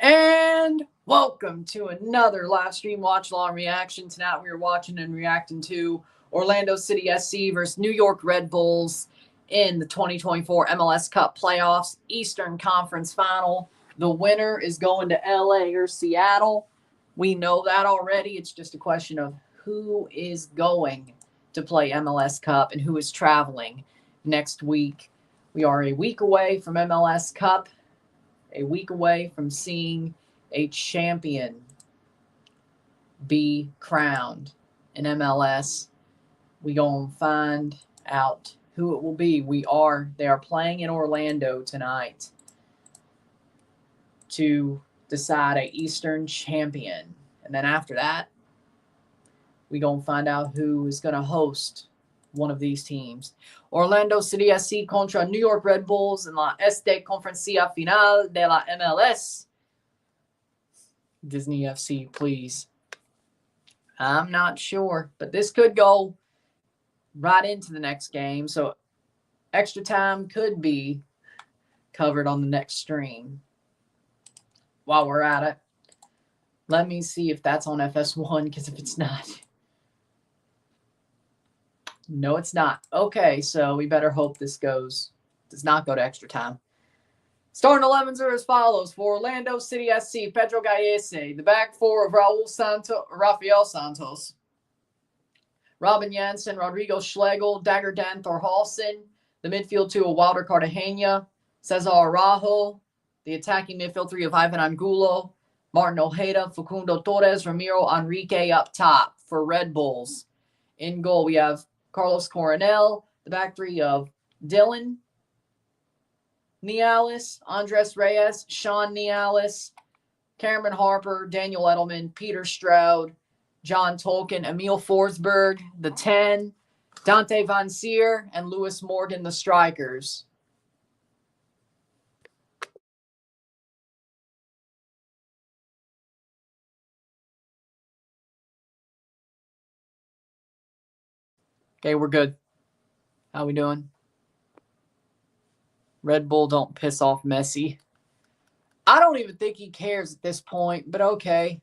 And welcome to another live stream watch along reaction. Tonight we are watching and reacting to Orlando City SC versus New York Red Bulls in the 2024 MLS Cup playoffs, Eastern Conference Final. The winner is going to LA or Seattle. We know that already. It's just a question of who is going to play MLS Cup and who is traveling next week. We are a week away from MLS Cup, a week away from seeing a champion be crowned in MLS. We gonna find out who it will be. They are playing in Orlando tonight to decide a Eastern champion. And then after that, we gonna find out who is gonna host one of these teams. Orlando City SC contra New York Red Bulls en la Este Conferencia Final de la MLS. Disney FC, please. I'm not sure, but this could go right into the next game, so extra time could be covered on the next stream. While we're at it, let me see if that's on FS1, because if it's not... No, it's not. Okay, so we better hope this does not go to extra time. Starting 11s are as follows. For Orlando City SC, Pedro Gallese. The back four of Rafael Santos. Robin Janssen, Rodrigo Schlegel, Dagger Dan Thorhalsen. The midfield two of Wilder Cartagena. Cesar Araujo. The attacking midfield three of Ivan Angulo. Martin Ojeda, Facundo Torres, Ramiro Enrique up top for Red Bulls. In goal, we have Carlos Coronel, the back three of Dylan Nealis, Andres Reyes, Sean Nealis, Cameron Harper, Daniel Edelman, Peter Stroud, John Tolkien, Emil Forsberg, the 10, Dante Van Seer, and Lewis Morgan, the strikers. Okay, we're good. How we doing? Red Bull don't piss off Messi. I don't even think he cares at this point, but okay.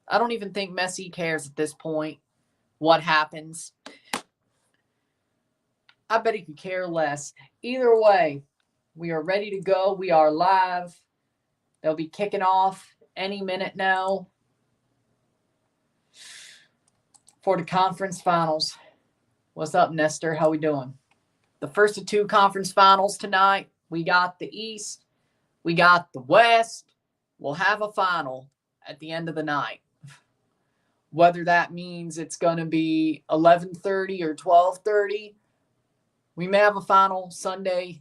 I don't even think Messi cares at this point what happens. I bet he could care less. Either way, we are ready to go. We are live. They'll be kicking off any minute now for the conference finals. What's up, Nestor? How we doing? The first of two conference finals tonight. We got the East. We got the West. We'll have a final at the end of the night. Whether that means it's going to be 11:30 or 12:30, we may have a final Sunday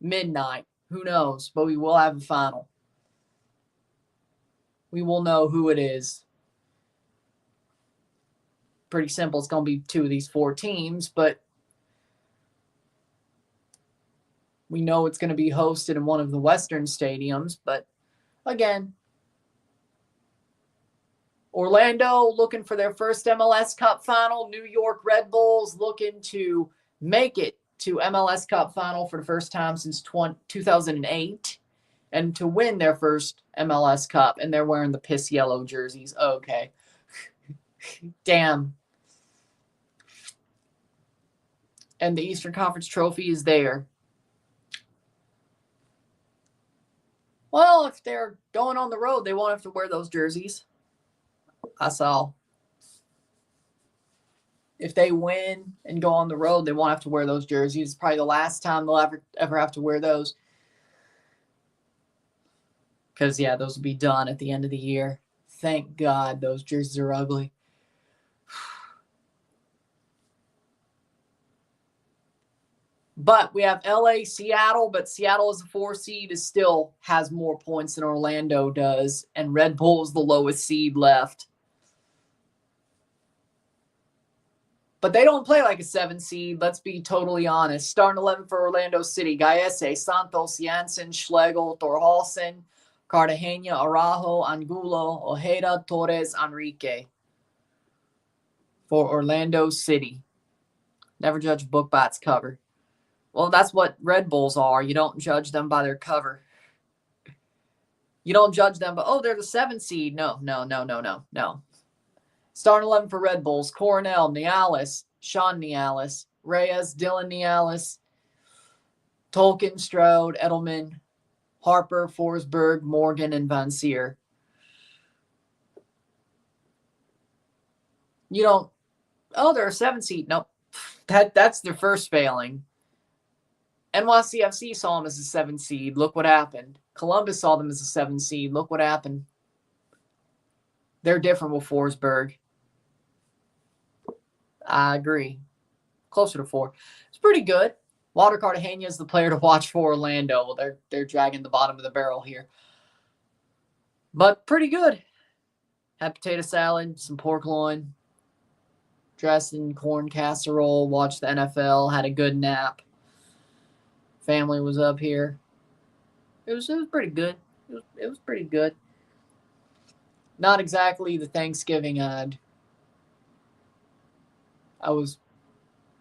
midnight. Who knows? But we will have a final. We will know who it is. Pretty simple. It's going to be two of these four teams, but we know it's going to be hosted in one of the Western stadiums. But again, Orlando looking for their first MLS Cup final. New York Red Bulls looking to make it to MLS Cup final for the first time since 2008 and to win their first MLS Cup. And they're wearing the piss yellow jerseys. Okay. Damn. And the Eastern Conference trophy is there. Well, if they're going on the road, they won't have to wear those jerseys. That's all. If they win and go on the road, they won't have to wear those jerseys. It's probably the last time they'll ever have to wear those. Because, yeah, those will be done at the end of the year. Thank God those jerseys are ugly. But we have LA, Seattle, but Seattle as a 4 seed still has more points than Orlando does, and Red Bull is the lowest seed left. But they don't play like a 7 seed, let's be totally honest. Starting 11 for Orlando City, Gallese, Santos, Janssen, Schlegel, Thorhalsen, Cartagena, Araujo, Angulo, Ojeda, Torres, Enrique. For Orlando City. Never judge a book by its cover. Well, that's what Red Bulls are. You don't judge them by their cover. You don't judge them, but, oh, they're the 7th seed. No. Starting 11 for Red Bulls: Coronel, Nialis, Sean Nialis, Reyes, Dylan Nialis, Tolkien, Strode, Edelman, Harper, Forsberg, Morgan, and Van Seer. You don't, oh, they're a 7 seed. Nope. That's their first failing. NYCFC saw them as a 7 seed. Look what happened. Columbus saw them as a 7 seed. Look what happened. They're different with Forsberg. I agree. Closer to 4. It's pretty good. Walter Cartagena is the player to watch for Orlando. Well, they're dragging the bottom of the barrel here. But pretty good. Had potato salad, some pork loin, dressed in corn casserole, watched the NFL, had a good nap. Family was up here. It was pretty good. It was pretty good. Not exactly the Thanksgiving I was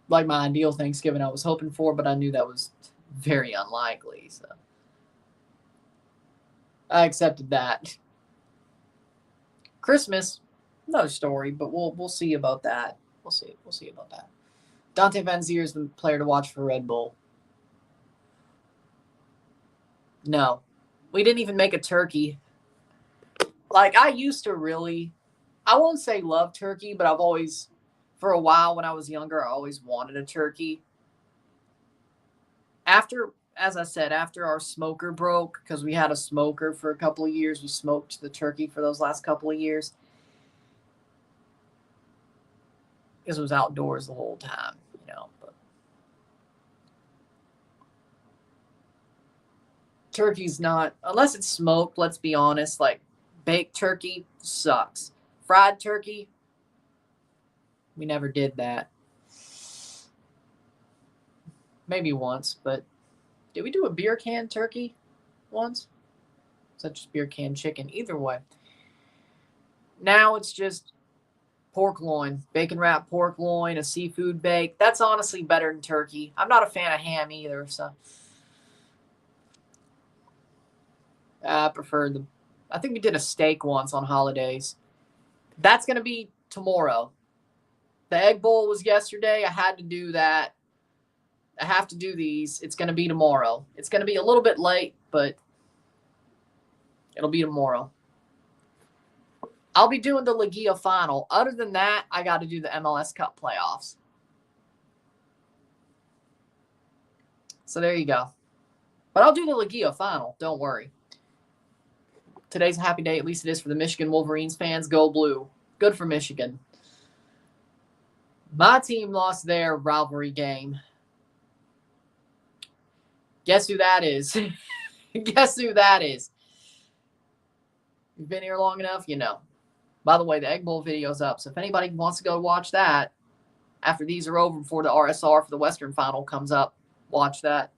like my ideal Thanksgiving I was hoping for, but I knew that was very unlikely. So I accepted that. Christmas, no story, but we'll see about that. We'll see about that. Dante Van Zier is the player to watch for Red Bull. No, we didn't even make a turkey. Like, I used to really, I won't say love turkey, but I've always, for a while when I was younger, I always wanted a turkey. After, as I said, after our smoker broke, because we had a smoker for a couple of years, we smoked the turkey for those last couple of years. Because it was outdoors the whole time, but turkey's not, unless it's smoked, let's be honest, like, baked turkey sucks. Fried turkey, we never did that. Maybe once, but did we do a beer can turkey once? Such as beer can chicken. Either way. Now it's just pork loin, bacon wrapped pork loin, a seafood bake. That's honestly better than turkey. I'm not a fan of ham either, so I prefer I think we did a steak once on holidays. That's going to be tomorrow. The egg bowl was yesterday. I had to do that. I have to do these. It's going to be tomorrow. It's going to be a little bit late, but it'll be tomorrow. I'll be doing the Ligia final. Other than that, I got to do the MLS Cup playoffs. So there you go. But I'll do the Ligia final. Don't worry. Today's a happy day. At least it is for the Michigan Wolverines fans. Go blue. Good for Michigan. My team lost their rivalry game. Guess who that is? Guess who that is? You've been here long enough, you know. By the way, the Egg Bowl video's up, so if anybody wants to go watch that after these are over, before the RSR for the Western Final comes up, watch that.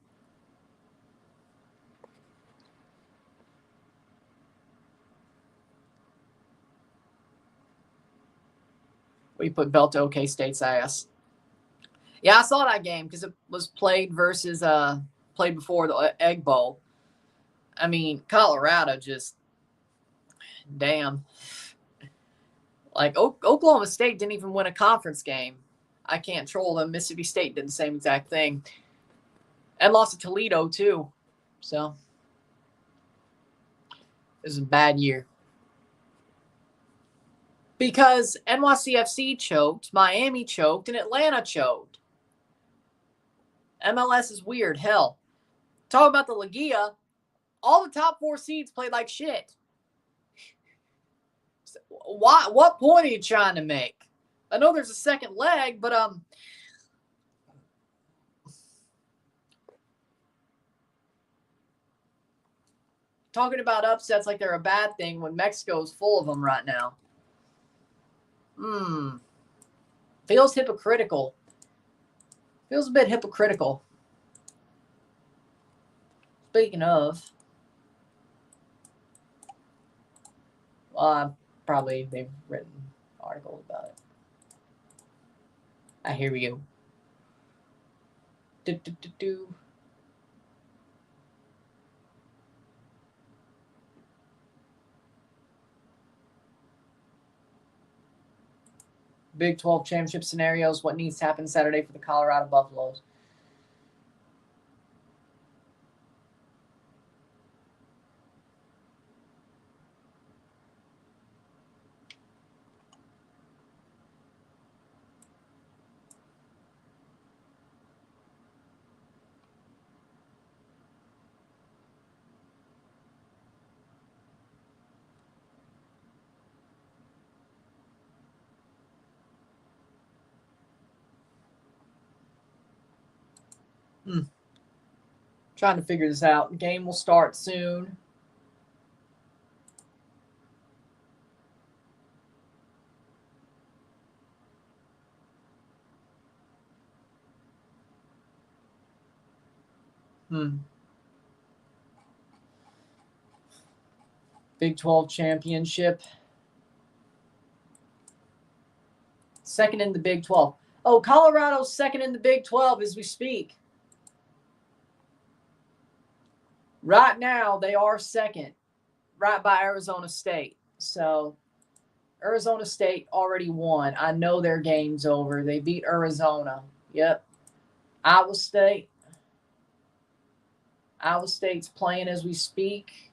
We put belt to OK State's ass. Yeah, I saw that game because it was played before the Egg Bowl. I mean, Colorado just, damn. Like, Oklahoma State didn't even win a conference game. I can't troll them. Mississippi State did the same exact thing. And lost to Toledo, too. So, this is a bad year. Because NYCFC choked, Miami choked, and Atlanta choked. MLS is weird. Hell, talk about the Ligia. All the top 4 seeds played like shit. What point are you trying to make? I know there's a second leg, but talking about upsets like they're a bad thing when Mexico's full of them right now. Feels hypocritical. Feels a bit hypocritical. Speaking of, probably they've written articles about it. Here we go. Big 12 championship scenarios. What needs to happen Saturday for the Colorado Buffaloes? Trying to figure this out. The game will start soon. Big 12 championship. Second in the Big 12. Oh, Colorado's second in the Big 12 as we speak. Right now, they are second, right by Arizona State. So, Arizona State already won. I know their game's over. They beat Arizona. Yep. Iowa State. Iowa State's playing as we speak.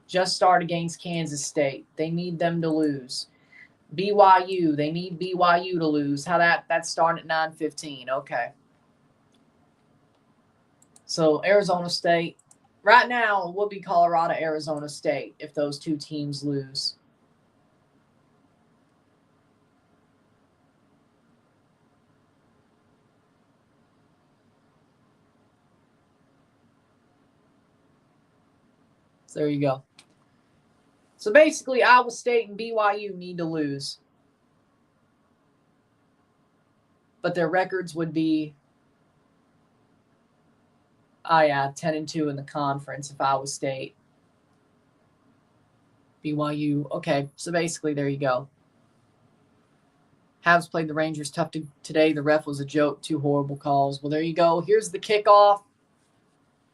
Just started against Kansas State. They need them to lose. BYU. They need BYU to lose. How that's starting at 9:15. Okay. So, Arizona State. Right now, it would be Colorado, Arizona State if those two teams lose. So there you go. So basically, Iowa State and BYU need to lose. But their records would be, 10-2 in the conference if Iowa State. BYU. Okay, so basically, there you go. Habs played the Rangers tough today. The ref was a joke. 2 horrible calls. Well, there you go. Here's the kickoff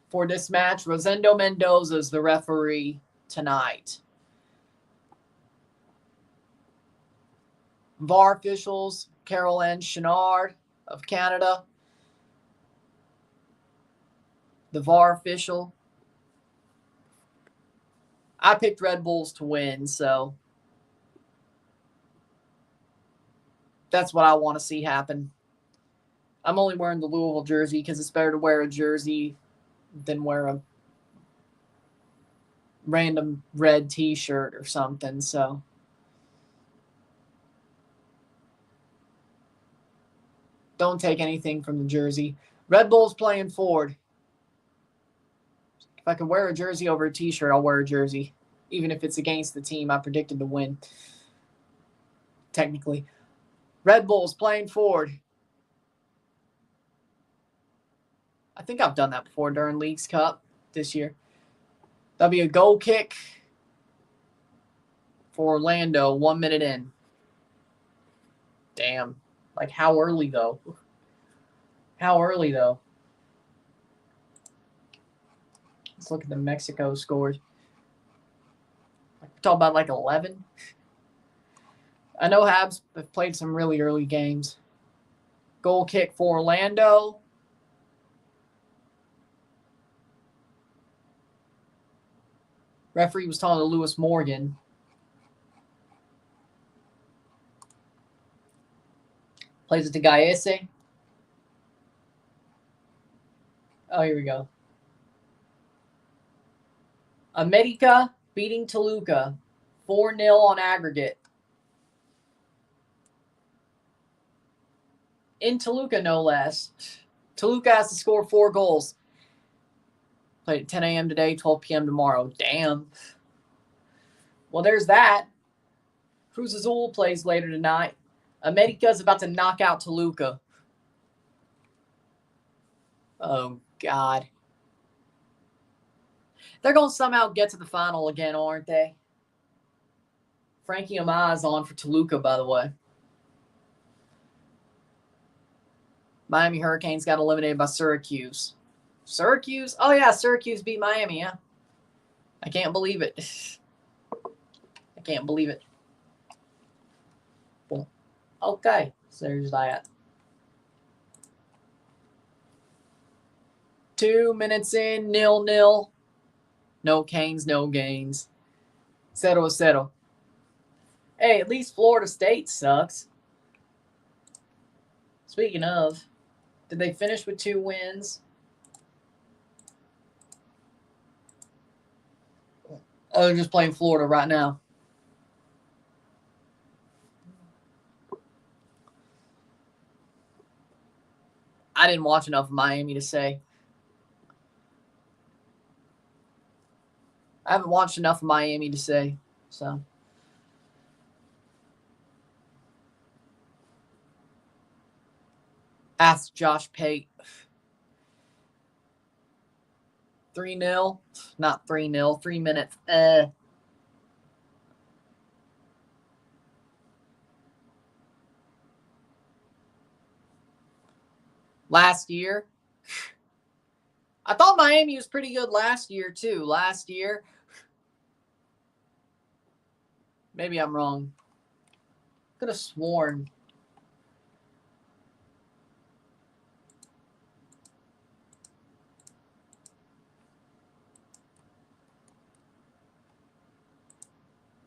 for this match. Rosendo Mendoza is the referee tonight. VAR officials, Carol Ann Chenard of Canada. The VAR official. I picked Red Bulls to win, so that's what I want to see happen. I'm only wearing the Louisville jersey because it's better to wear a jersey than wear a random red t-shirt or something, so. Don't take anything from the jersey. Red Bull's playing forward. If I could wear a jersey over a t-shirt, I'll wear a jersey, even if it's against the team I predicted to win. Technically. Red Bull's playing forward. I think I've done that before during Leagues Cup this year. That'll be a goal kick for Orlando 1 minute in. Damn. Like, how early, though? How early, though? Let's look at the Mexico scores. We're talking about, like, 11? I know Habs have played some really early games. Goal kick for Orlando. Referee was talking to Lewis Morgan. Plays it to Gaiese. Oh, here we go. America beating Toluca 4-0 on aggregate. In Toluca, no less. Toluca has to score 4 goals. Played at 10 a.m. today, 12 p.m. tomorrow. Damn. Well, there's that. Cruz Azul plays later tonight. America's about to knock out Toluca. Oh, God. They're going to somehow get to the final again, aren't they? Frankie Amaz on for Toluca, by the way. Miami Hurricanes got eliminated by Syracuse. Syracuse? Oh, yeah, Syracuse beat Miami, yeah. I can't believe it. I can't believe it. Well, Okay, so there's that. 2 minutes in, 0-0. No Canes, no gains. 0-0. Hey, at least Florida State sucks. Speaking of, did they finish with 2 wins? Oh, they're just playing Florida right now. I didn't watch enough of Miami to say. I haven't watched enough of Miami to say, so. Ask Josh Pate. 3-0. Not 3-0. 3 minutes. Last year. I thought Miami was pretty good last year, too. Last year. Maybe I'm wrong. Could have sworn.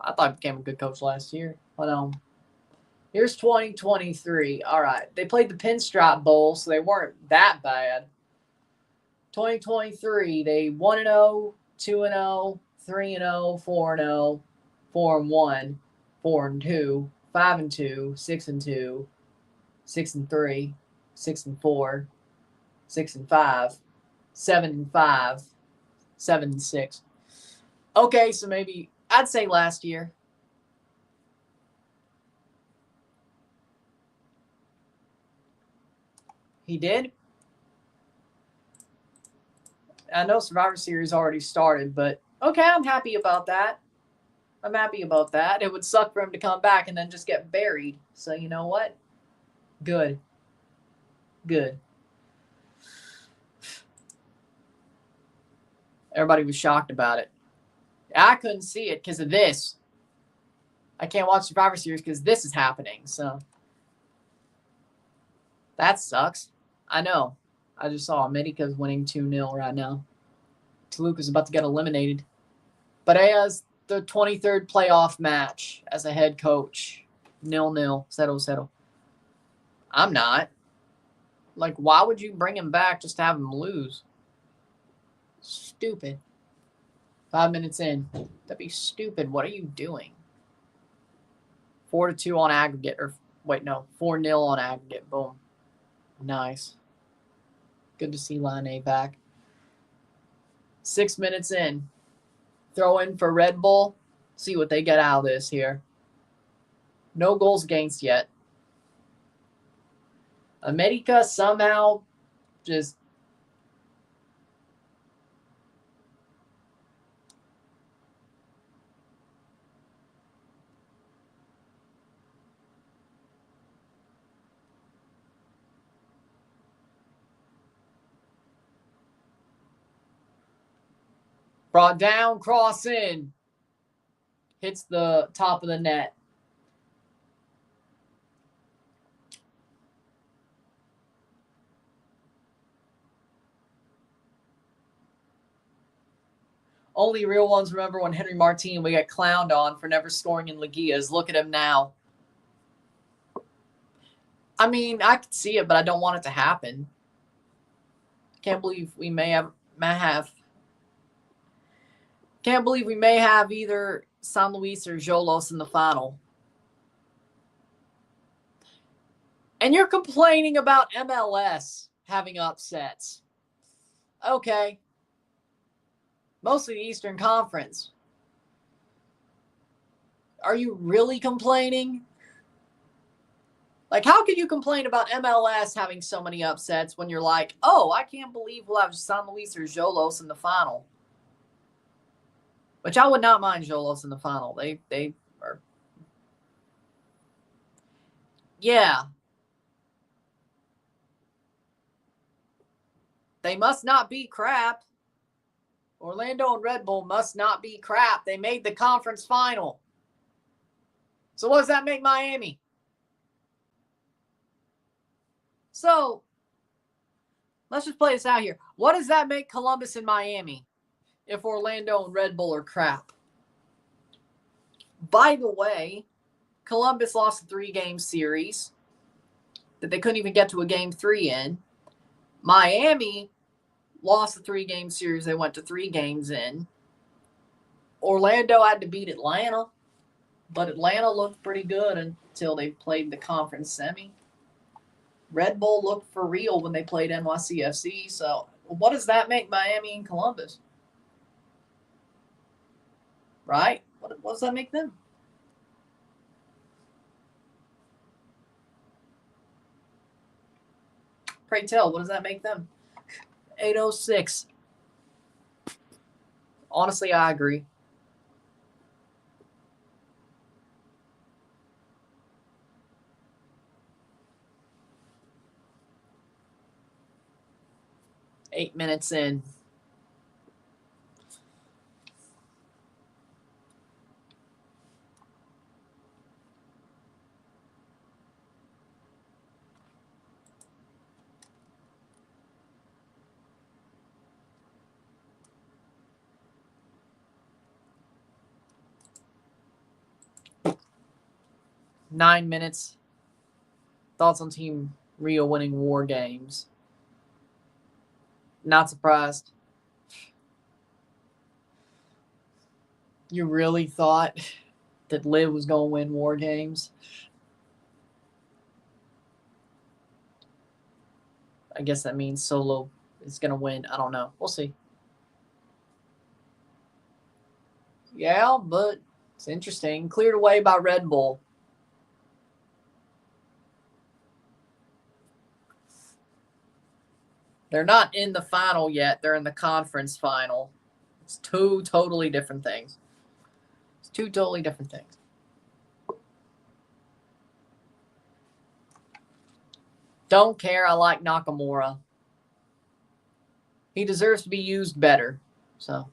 I thought he became a good coach last year. Hold on. Here's 2023. All right. They played the Pinstripe Bowl, so they weren't that bad. 2023, they 1-0, 2-0, 3-0, 4-0, 4-1, 4-2, 5-2, 6-2, 6-3, 6-4, 6-5, 7-5, 7-6. Okay, so maybe I'd say last year. He did. I know Survivor Series already started, but okay, I'm happy about that. I'm happy about that. It would suck for him to come back and then just get buried. So you know what? Good. Good. Everybody was shocked about it. I couldn't see it because of this. I can't watch Survivor Series because this is happening. So that sucks. I know. I just saw America's winning 2-0 right now. Toluca's about to get eliminated. But he has the 23rd playoff match as a head coach. 0-0. 0-0. I'm not. Like, why would you bring him back just to have him lose? Stupid. 5 minutes in. That'd be stupid. What are you doing? 4-2 on aggregate. Or, wait, no. 4-0 on aggregate. Boom. Nice. Good to see Line A back. 6 minutes in. Throw in for Red Bull. See what they get out of this here. No goals against yet. America somehow just brought down, cross in. Hits the top of the net. Only real ones remember when Henry Martin we got clowned on for never scoring in Ligias. Look at him now. I mean, I could see it, but I don't want it to happen. Can't believe we may have either San Luis or Xolos in the final. And you're complaining about MLS having upsets. Okay. Mostly the Eastern Conference. Are you really complaining? Like, how can you complain about MLS having so many upsets when you're like, oh, I can't believe we'll have San Luis or Xolos in the final? Which I would not mind Xolos in the final. They are. Yeah. They must not be crap. Orlando and Red Bull must not be crap. They made the conference final. So what does that make Miami? So let's just play this out here. What does that make Columbus and Miami if Orlando and Red Bull are crap? By the way, Columbus lost a 3-game series that they couldn't even get to a game 3 in. Miami lost a 3-game series they went to 3 games in. Orlando had to beat Atlanta, but Atlanta looked pretty good until they played the conference semi. Red Bull looked for real when they played NYCFC. So what does that make Miami and Columbus? Right? What does that make them? Pray tell, what does that make them? 806. Honestly, I agree. Eight minutes in. Nine minutes. Thoughts on Team Rio winning War Games? Not surprised. You really thought that Liv was going to win War Games? I guess that means Solo is going to win. I don't know. We'll see. Yeah, but it's interesting. Cleared away by Red Bull. They're not in the final yet. They're in the conference final. It's 2 totally different things. It's 2 totally different things. Don't care. I like Nakamura. He deserves to be used better. So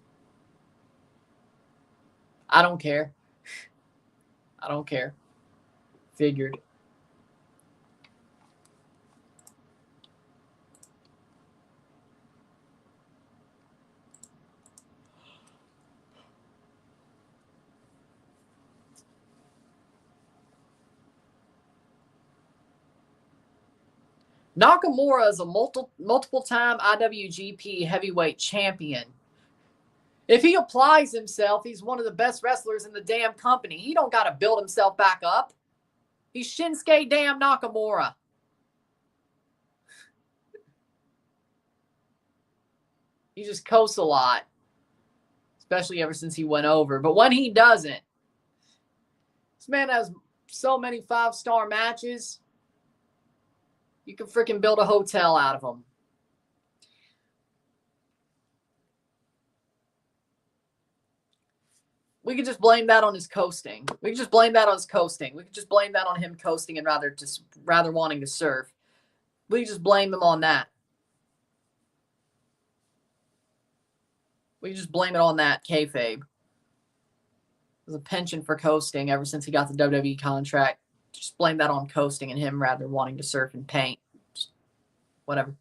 I don't care. I don't care. Figured. Nakamura is a multiple-time IWGP heavyweight champion. If he applies himself, he's one of the best wrestlers in the damn company. He don't got to build himself back up. He's Shinsuke damn Nakamura. He just coasts a lot, especially ever since he went over. But when he doesn't, this man has so many 5-star matches. You can freaking build a hotel out of him. We could just blame that on his coasting. We could just blame that on his coasting. We could just blame that on him coasting and rather wanting to serve. We could just blame him on that. We could just blame it on that kayfabe. There's a penchant for coasting ever since he got the WWE contract. Just blame that on coasting and him rather wanting to surf and paint. Just whatever.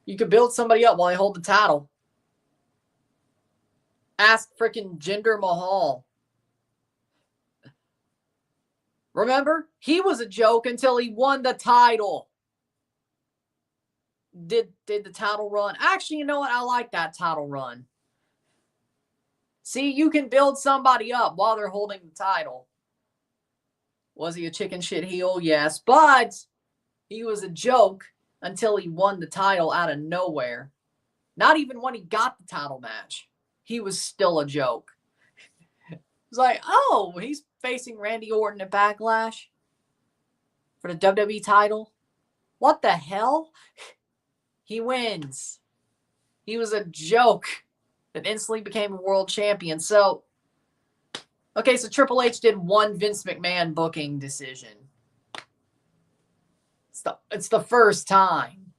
You could build somebody up while they hold the title. Ask freaking Jinder Mahal. Remember? He was a joke until he won the title. Did the title run? Actually, you know what? I like that title run. See, you can build somebody up while they're holding the title. Was he a chicken shit heel? Yes. But he was a joke until he won the title out of nowhere. Not even when he got the title match. He was still a joke. It's like, oh, he's facing Randy Orton at Backlash for the WWE title. What the hell? He wins. He was a joke that instantly became a world champion. So, okay, so Triple H did one Vince McMahon booking decision. It's the first time.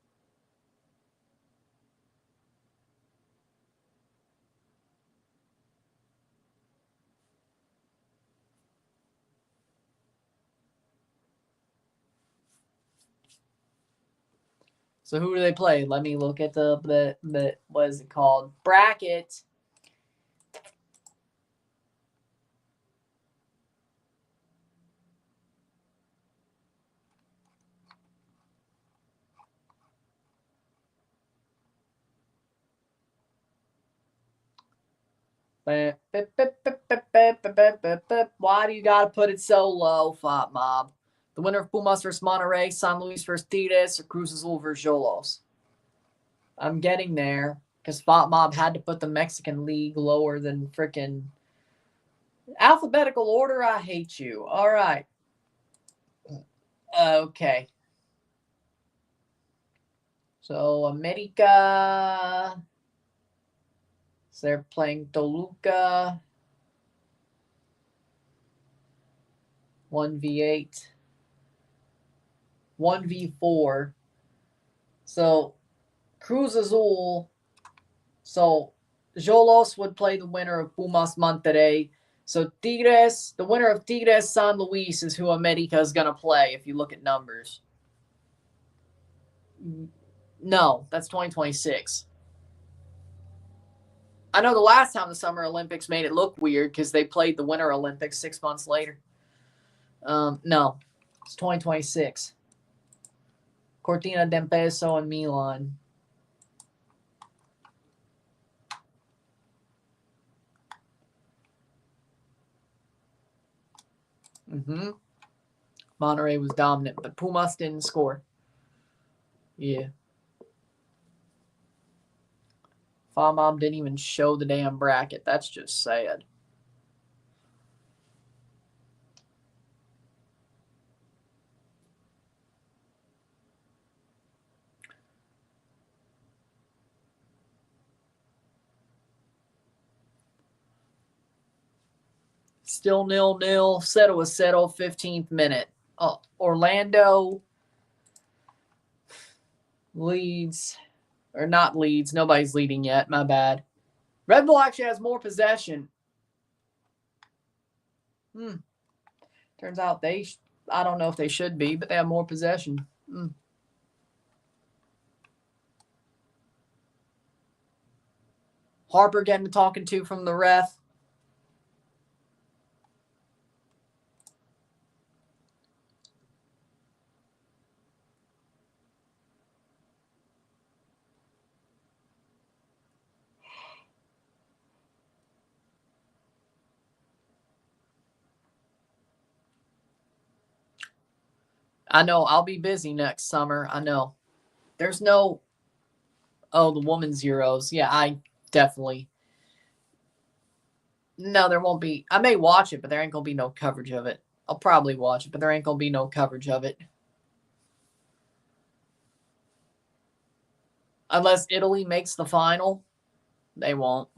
So who do they play? Let me look at the what is it called? Bracket. Why do you gotta put it so low, Fat Mob? The winner of Pumas versus Monterrey, San Luis versus Tigres, or Cruz Azul versus Xolos? I'm getting there because Fat Mob had to put the Mexican League lower than freaking alphabetical order. I hate you. All right. Okay. So America. So they're playing Toluca. 1v8. 1v4. So Cruz Azul. So Xolos would play the winner of Pumas Monterrey. So Tigres, the winner of Tigres San Luis is who America is going to play if you look at numbers. No, that's 2026. I know the last time the Summer Olympics made it look weird because they played the Winter Olympics 6 months later. No, it's 2026. Cortina d'Ampezzo and Milan. Monterrey was dominant, but Pumas didn't score. Yeah. Mom didn't even show the damn bracket. That's just sad. Still 0-0. Settle was settled. 15th minute. Orlando leads. Or not leads. Nobody's leading yet. My bad. Red Bull actually has more possession. Turns out I don't know if they should be, but they have more possession. Harper getting a talking to from the ref. I know. I'll be busy next summer. I know. There's no. Oh, the women's Euros. Yeah, I definitely. No, there won't be. I may watch it, but there ain't going to be no coverage of it. I'll probably watch it, but there ain't going to be no coverage of it. Unless Italy makes the final, they won't.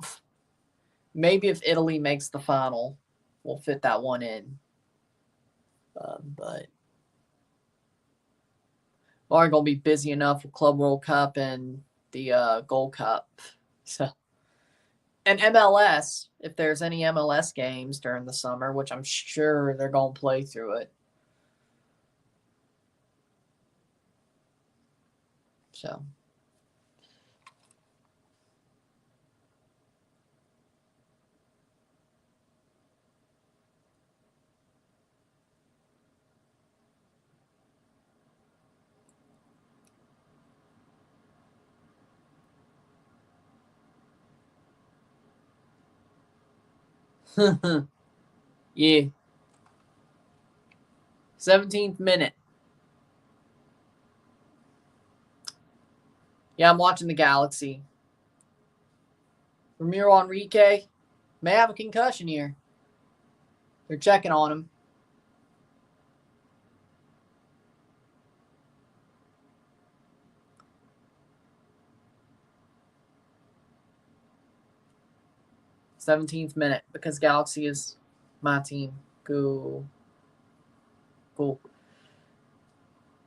Maybe if Italy makes the final, we'll fit that one in. But we aren't going to be busy enough with Club World Cup and the Gold Cup. So, and MLS, if there's any MLS games during the summer, which I'm sure they're going to play through it. So. Yeah. 17th minute. Yeah, I'm watching the Galaxy. Ramiro Enrique may have a concussion here. They're checking on him. '17th minute because Galaxy is my team. Cool.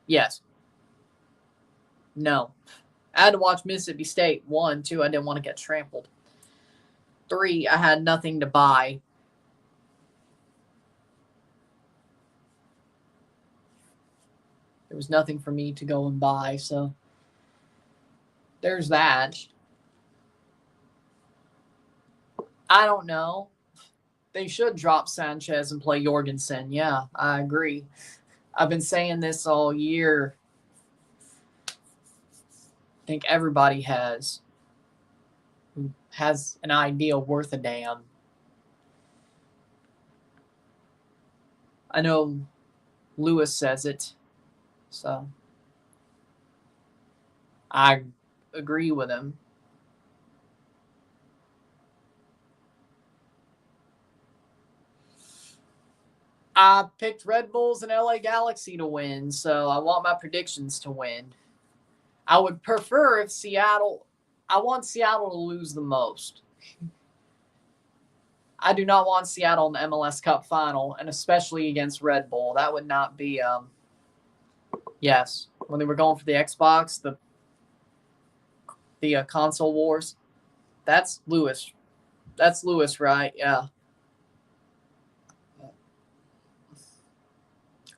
Yes. No. I had to watch Mississippi State. 1, 2, I didn't want to get trampled. 3, I had nothing to buy. There was nothing for me to go and buy, so There's that. I don't know. They should drop Sanchez and play Jorgensen. Yeah, I agree. I've been saying this all year. I think everybody has who has an idea worth a damn. I know Lewis says it, so I agree with him. I picked Red Bulls and LA Galaxy to win, so I want my predictions to win. I would prefer if I want Seattle to lose the most. I do not want Seattle in the MLS Cup final, and especially against Red Bull. That would not be, yes. When they were going for the Xbox, the console wars, that's Lewis. That's Lewis, right? Yeah.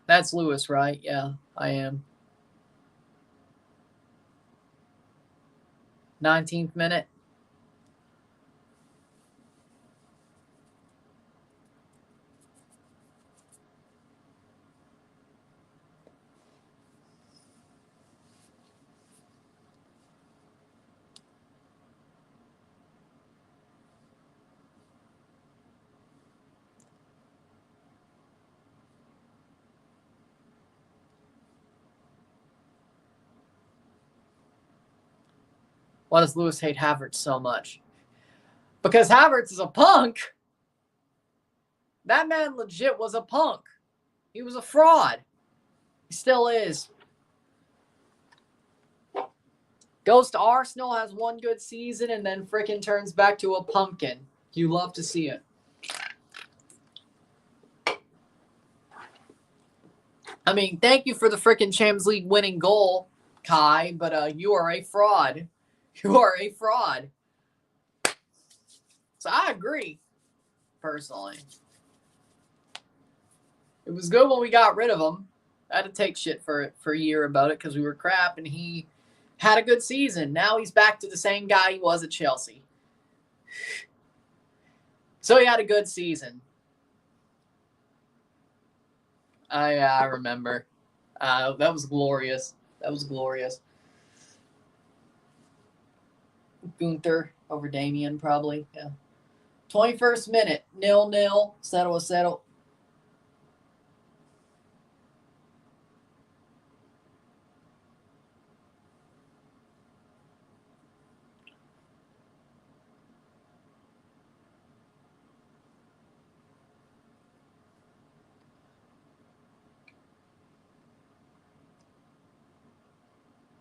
That's Lewis, right? Yeah, I am. 19th minute. Why does Lewis hate Havertz so much? Because Havertz is a punk. That man legit was a punk. He was a fraud. He still is. Goes to Arsenal, has one good season, and then frickin' turns back to a pumpkin. You love to see it. I mean, thank you for the frickin' Champions League winning goal, Kai, but you are a fraud. You are a fraud. So I agree, personally. It was good when we got rid of him. I had to take shit for a year about it because we were crap, and he had a good season. Now he's back to the same guy he was at Chelsea. So he had a good season. I remember. That was glorious. That was glorious. Gunther over Damien, probably. Yeah. 21st minute, 0-0. Settle.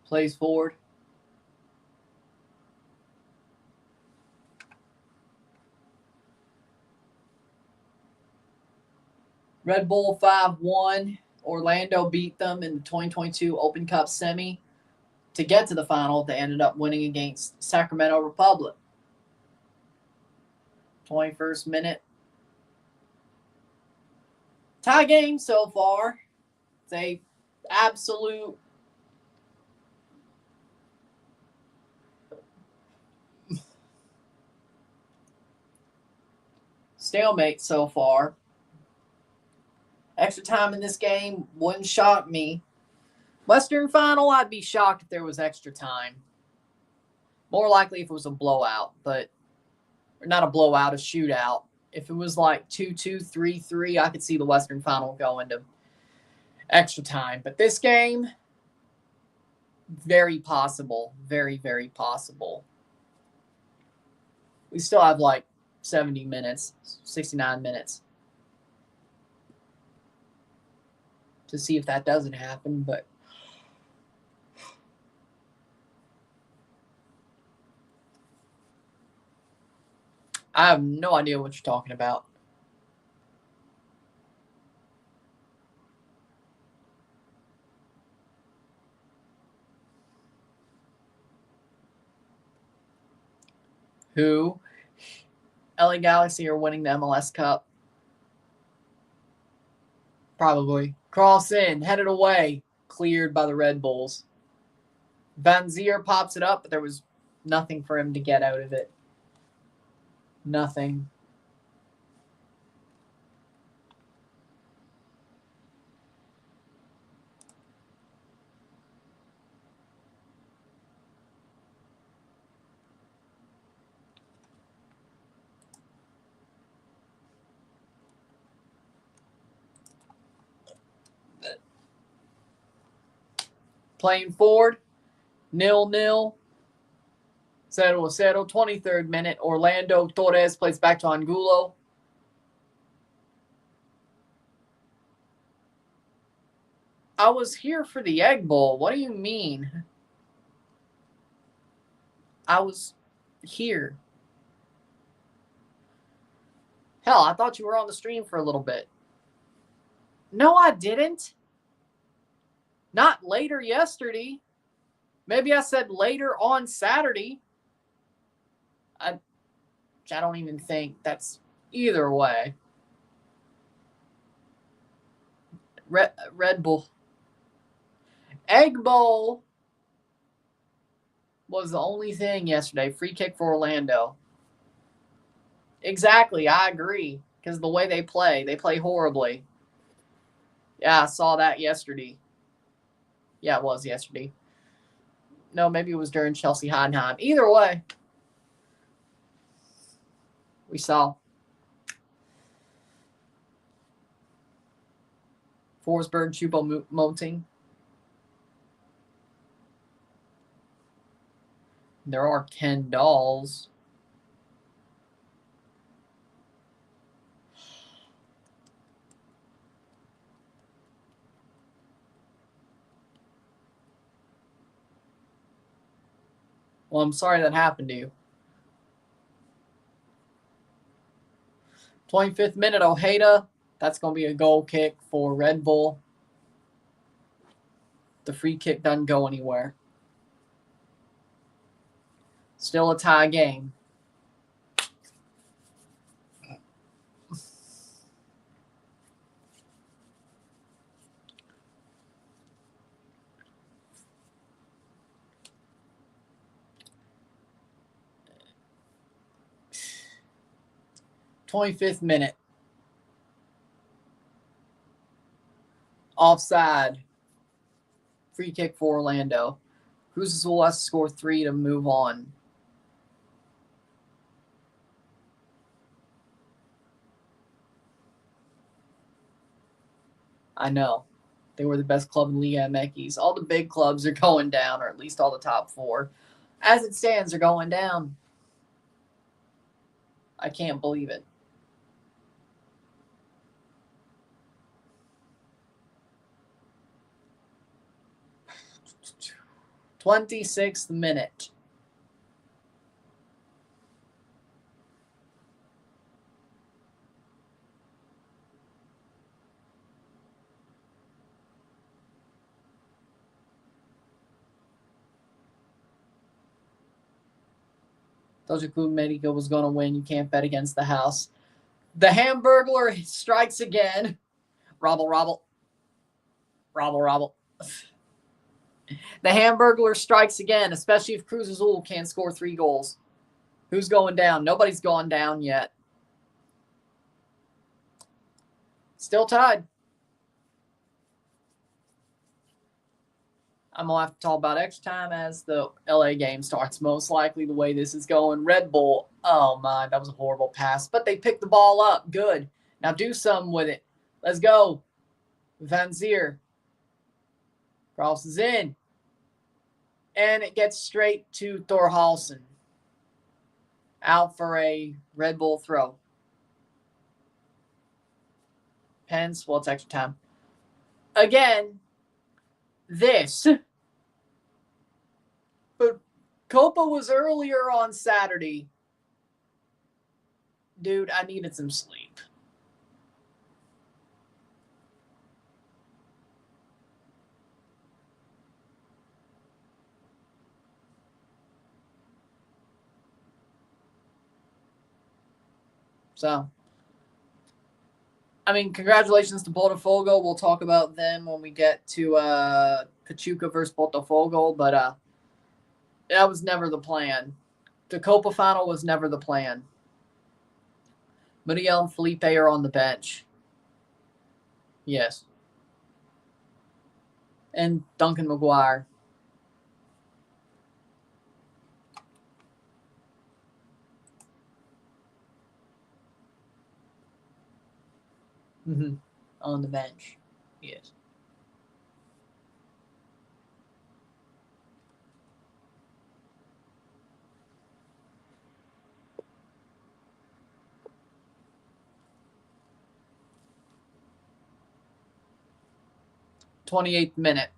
Plays forward. Red Bull 5-1. Orlando beat them in the 2022 Open Cup semi to get to the final. They ended up winning against Sacramento Republic. 21st minute. Tie game so far. It's a absolute stalemate so far. Extra time in this game wouldn't shock me. Western Final, I'd be shocked if there was extra time. More likely if it was a blowout, but not a blowout, a shootout. If it was like 2-2, 3-3, I could see the Western Final going to extra time. But this game, very possible. Very, very possible. We still have like 70 minutes, 69 minutes to see if that doesn't happen, but I have no idea what you're talking about. Who? LA Galaxy are winning the MLS Cup. Probably. Cross in, headed away, cleared by the Red Bulls. Van Zier pops it up, but there was nothing for him to get out of it. Nothing. Playing forward, 0-0. 0-0, 23rd minute. Orlando Torres plays back to Angulo. I was here for the Egg Bowl. What do you mean? I was here. Hell, I thought you were on the stream for a little bit. No, I didn't. Not later yesterday. Maybe I said later on Saturday. I don't even think that's either way. Red Bull. Egg Bowl was the only thing yesterday. Free kick for Orlando. Exactly, I agree. Because the way they play horribly. Yeah, I saw that yesterday. Yeah, it was yesterday. No, maybe it was during Chelsea Heidenheim. Either way, we saw. Forsberg, Choupo-Moting. There are Ken Dolls. Well, I'm sorry that happened to you. 25th minute, Ojeda. That's going to be a goal kick for Red Bull. The free kick doesn't go anywhere. Still a tie game. '25th minute. Offside. Free kick for Orlando. Cruz Azul has to score 3 to move on. I know. They were the best club in Liga MX. All the big clubs are going down, or at least all the top 4. As it stands, they're going down. I can't believe it. 26th minute. Told you Club Medico was going to win. You can't bet against the house. The Hamburglar strikes again. Robble. The Hamburglar strikes again, especially if Cruz Azul can't score 3 goals. Who's going down? Nobody's gone down yet. Still tied. I'm going to have to talk about extra time as the LA game starts. Most likely the way this is going. Red Bull, oh my, that was a horrible pass. But they picked the ball up. Good. Now do something with it. Let's go. Van Zier crosses in. And it gets straight to Thorhalsen. Out for a Red Bull throw. Pence, well, it's extra time. Again, this. But Copa was earlier on Saturday. Dude, I needed some sleep. So, I mean, congratulations to Botafogo. We'll talk about them when we get to Pachuca versus Botafogo. But That was never the plan. The Copa final was never the plan. Muriel and Felipe are on the bench. Yes. And Duncan McGuire. Mm-hmm. On the bench. Yes. '28th minute.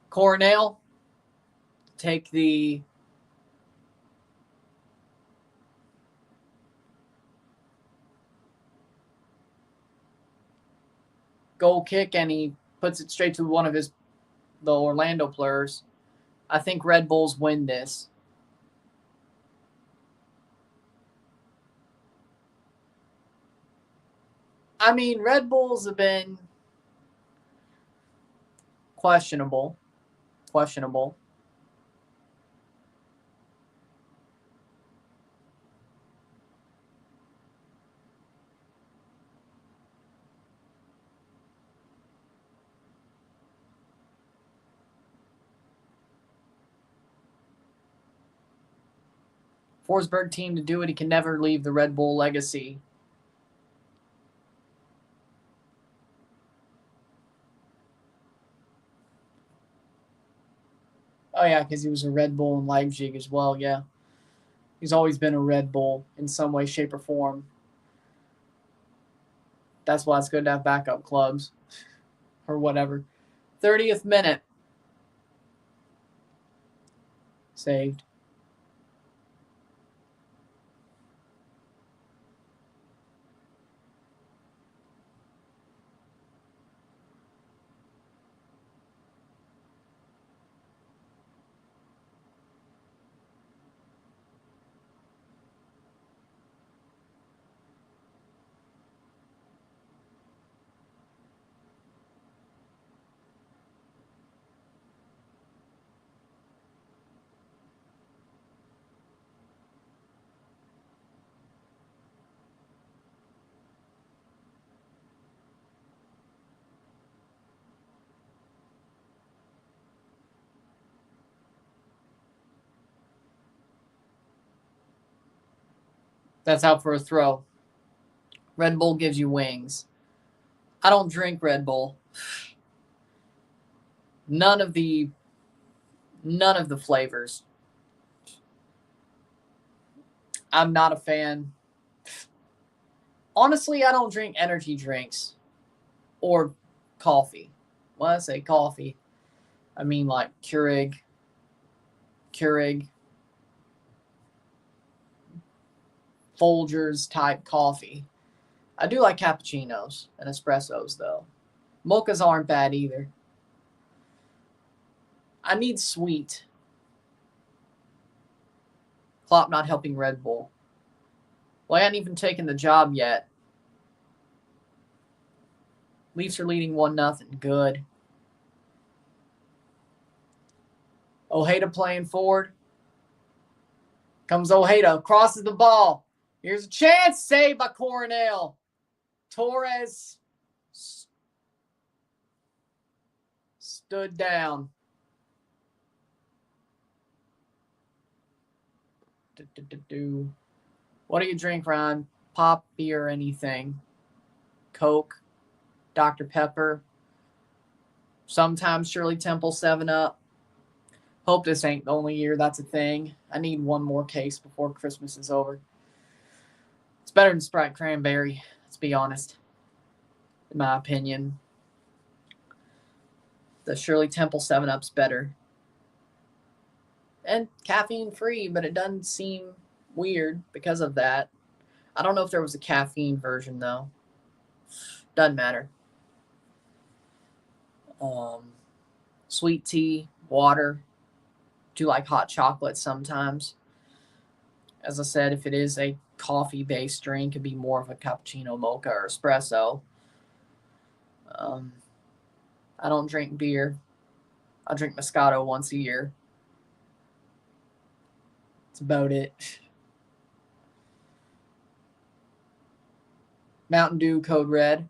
Coronel, take the goal kick, and he puts it straight to one of the Orlando players. I think Red Bulls win this. I mean, Red Bulls have been questionable. Forsberg team to do it. He can never leave the Red Bull legacy. Oh, yeah, because he was a Red Bull in Leipzig as well, yeah. He's always been a Red Bull in some way, shape, or form. That's why it's good to have backup clubs or whatever. 30th minute. Saved. That's out for a throw. Red Bull gives you wings. I don't drink Red Bull. None of the flavors. I'm not a fan. Honestly, I don't drink energy drinks or coffee. When I say coffee, I mean like Keurig, Folgers type coffee. I do like cappuccinos and espressos though. Mochas aren't bad either. I need sweet. Klopp not helping Red Bull. Well, I hadn't even taken the job yet. Leafs are leading 1-0. Good. Ojeda playing forward. Comes Ojeda. Crosses the ball. Here's a chance. Saved by Coronel. Torres stood down. What do you drink, Ron? Pop, beer, anything? Coke, Dr. Pepper, sometimes Shirley Temple 7-Up. Hope this ain't the only year that's a thing. I need one more case before Christmas is over. It's better than Sprite Cranberry, let's be honest. In my opinion, the Shirley Temple 7-Up's better. And caffeine free, but it doesn't seem weird because of that. I don't know if there was a caffeine version though. Doesn't matter. Sweet tea, water. Do like hot chocolate sometimes. As I said, if it is a coffee-based drink, it'd be more of a cappuccino, mocha, or espresso. I don't drink beer. I drink Moscato once a year. That's about it. Mountain Dew Code Red,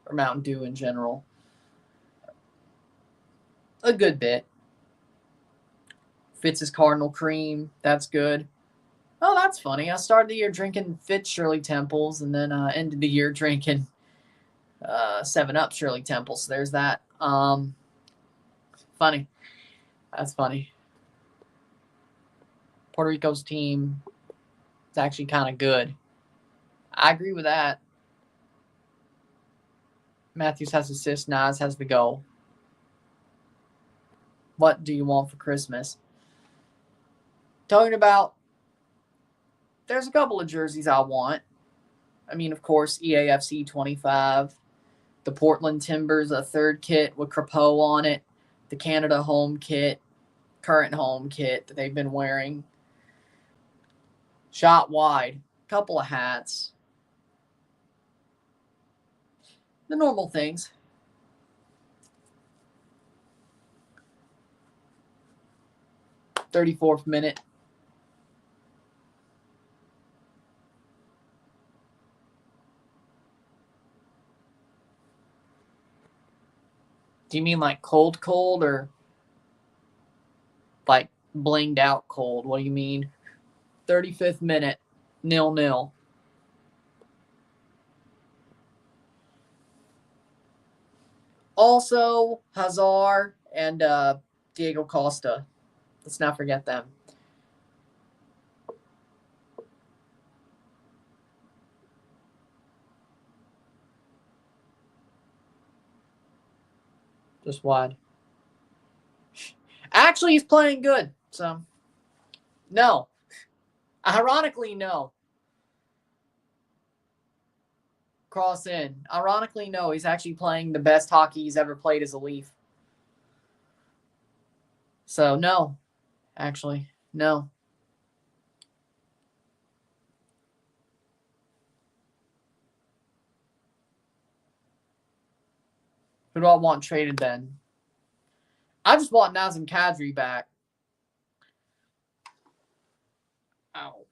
or Mountain Dew in general. A good bit. Fitz's Cardinal Cream, that's good. Oh, that's funny. I started the year drinking Fitz Shirley Temples, and then ended the year drinking 7-Up Shirley Temples. So there's that. Funny. That's funny. Puerto Rico's team is actually kind of good. I agree with that. Matthews has assist. Nas has the goal. What do you want for Christmas? Talking about, there's a couple of jerseys I want. I mean, of course, EAFC 25. The Portland Timbers, a third kit with Crapeau on it. The Canada home kit, current home kit that they've been wearing. Shot wide. Couple of hats. The normal things. .34th minute. Do you mean like cold or like blinged out cold? What do you mean? 35th minute. 0-0. Also, Hazard and Diego Costa. Let's not forget them. Just wide. Actually, he's playing good. So, no. Ironically, no. Cross in. Ironically, no. He's actually playing the best hockey he's ever played as a Leaf. So, no. Actually, no. Who do I want traded then? I just want Nazem Kadri back. Ow.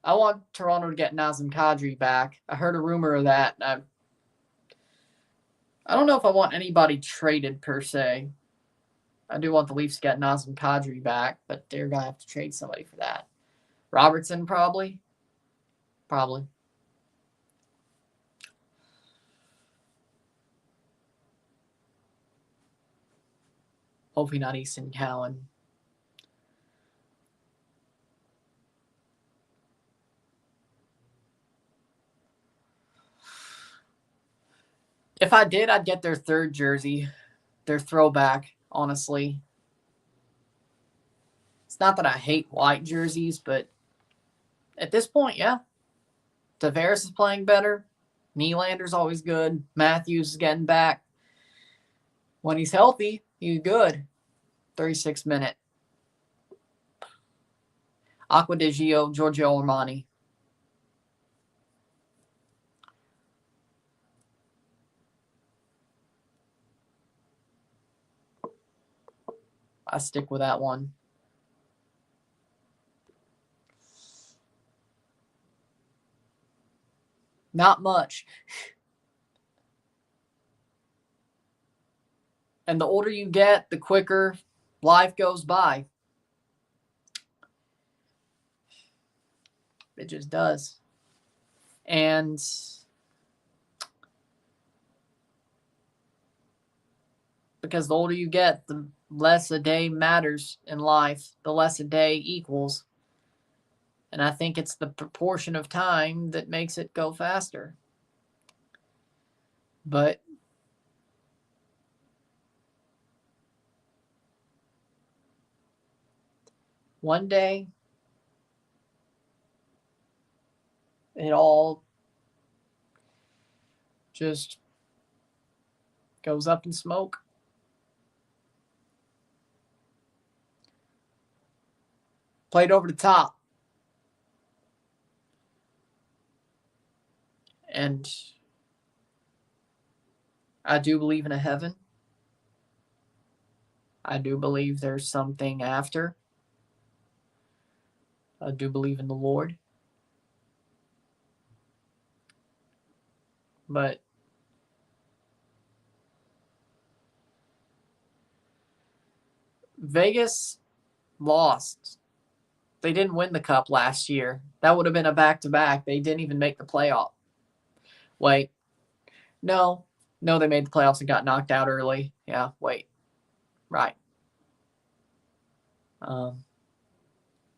I want Toronto to get Nazem Kadri back. I heard a rumor of that. I don't know if I want anybody traded per se. I do want the Leafs to get Nazem Kadri back, but they're going to have to trade somebody for that. Robertson, probably. Probably. Hopefully not Easton Cowan. If I did, I'd get their third jersey. Their throwback, honestly. It's not that I hate white jerseys, but at this point, yeah. Tavares is playing better. Nylander's always good. Matthews is getting back. When he's healthy, he's good. 36th minute. Aqua de Gio, Giorgio Armani. I stick with that one. Not much. And the older you get, the quicker life goes by. It just does. And because the older you get, the less a day matters in life, the less a day equals. And I think it's the proportion of time that makes it go faster. But one day, it all just Goes up in smoke. Played over the top. And I do believe in a heaven. I do believe there's something after. I do believe in the Lord. But Vegas lost. They didn't win the cup last year. That would have been a back-to-back. They didn't even make the playoff. Wait. No, they made the playoffs and got knocked out early. Yeah, wait. Right.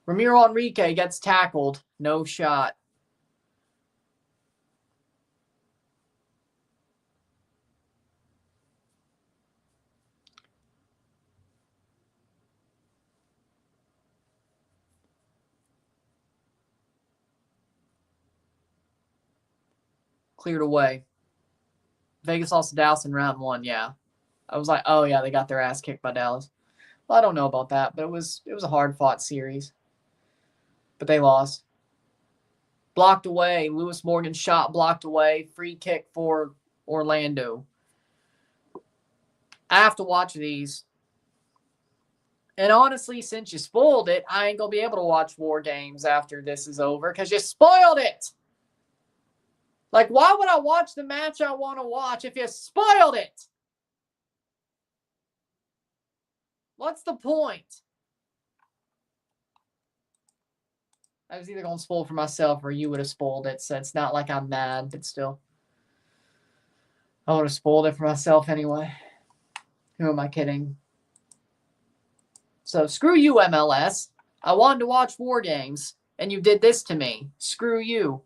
Ramiro Enrique gets tackled. No shot. Cleared away. Vegas lost to Dallas in round 1, yeah. I was like, oh yeah, they got their ass kicked by Dallas. Well, I don't know about that, but it was a hard-fought series. But they lost. Blocked away. Lewis Morgan's shot blocked away. Free kick for Orlando. I have to watch these. And honestly, since you spoiled it, I ain't going to be able to watch War Games after this is over because you spoiled it. Like, why would I watch the match I want to watch if you spoiled it? What's the point? I was either going to spoil for myself or you would have spoiled it, so it's not like I'm mad, but still. I would have spoiled it for myself anyway. Who am I kidding? So, screw you, MLS. I wanted to watch War Games, and you did this to me. Screw you.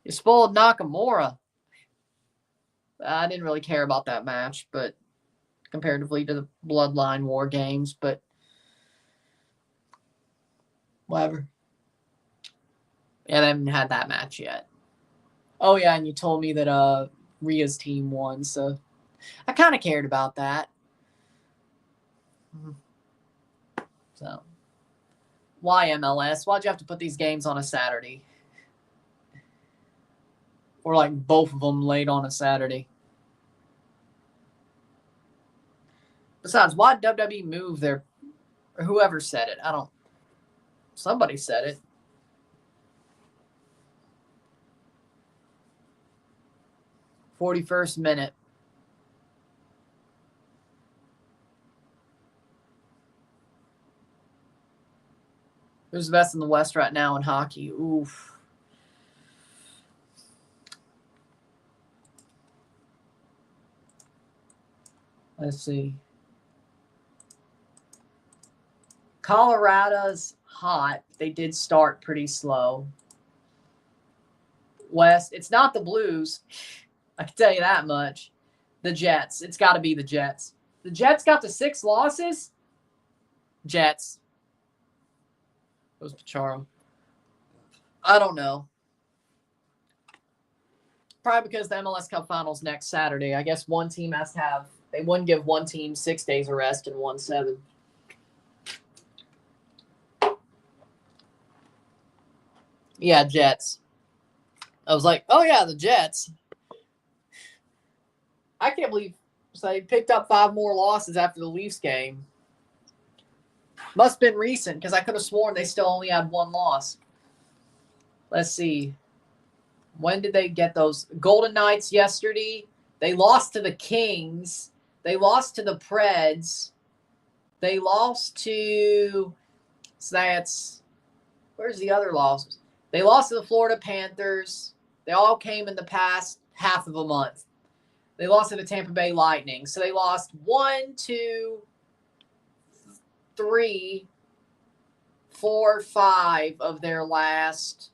You spoiled Nakamura. I didn't really care about that match, but comparatively to the Bloodline War Games, but whatever. Yeah, they haven't had that match yet. Oh, yeah, and you told me that Rhea's team won, so I kind of cared about that. So, why MLS? Why'd you have to put these games on a Saturday? Or like both of them late on a Saturday? Besides, why'd WWE move their... Or whoever said it. I don't... Somebody said it. "41st minute. Who's the best in the West right now in hockey? Oof. Let's see. Colorado's hot. They did start pretty slow. West, it's not the Blues. I can tell you that much. The Jets. It's got to be the Jets. The Jets got to 6 losses? Jets. It was Pacharo. I don't know. Probably because the MLS Cup Finals next Saturday. I guess one team has to have... They wouldn't give one team 6 days of rest and one 7. Yeah, Jets. I was like, oh yeah, the Jets. I can't believe they picked up 5 more losses after the Leafs game. Must have been recent because I could have sworn they still only had 1 loss. Let's see. When did they get those? Golden Knights yesterday. They lost to the Kings. They lost to the Preds. They lost to... So that's... Where's the other losses? They lost to the Florida Panthers. They all came in the past half of a month. They lost to the Tampa Bay Lightning. So they lost 1, 2, 3, 4, 5 of their last...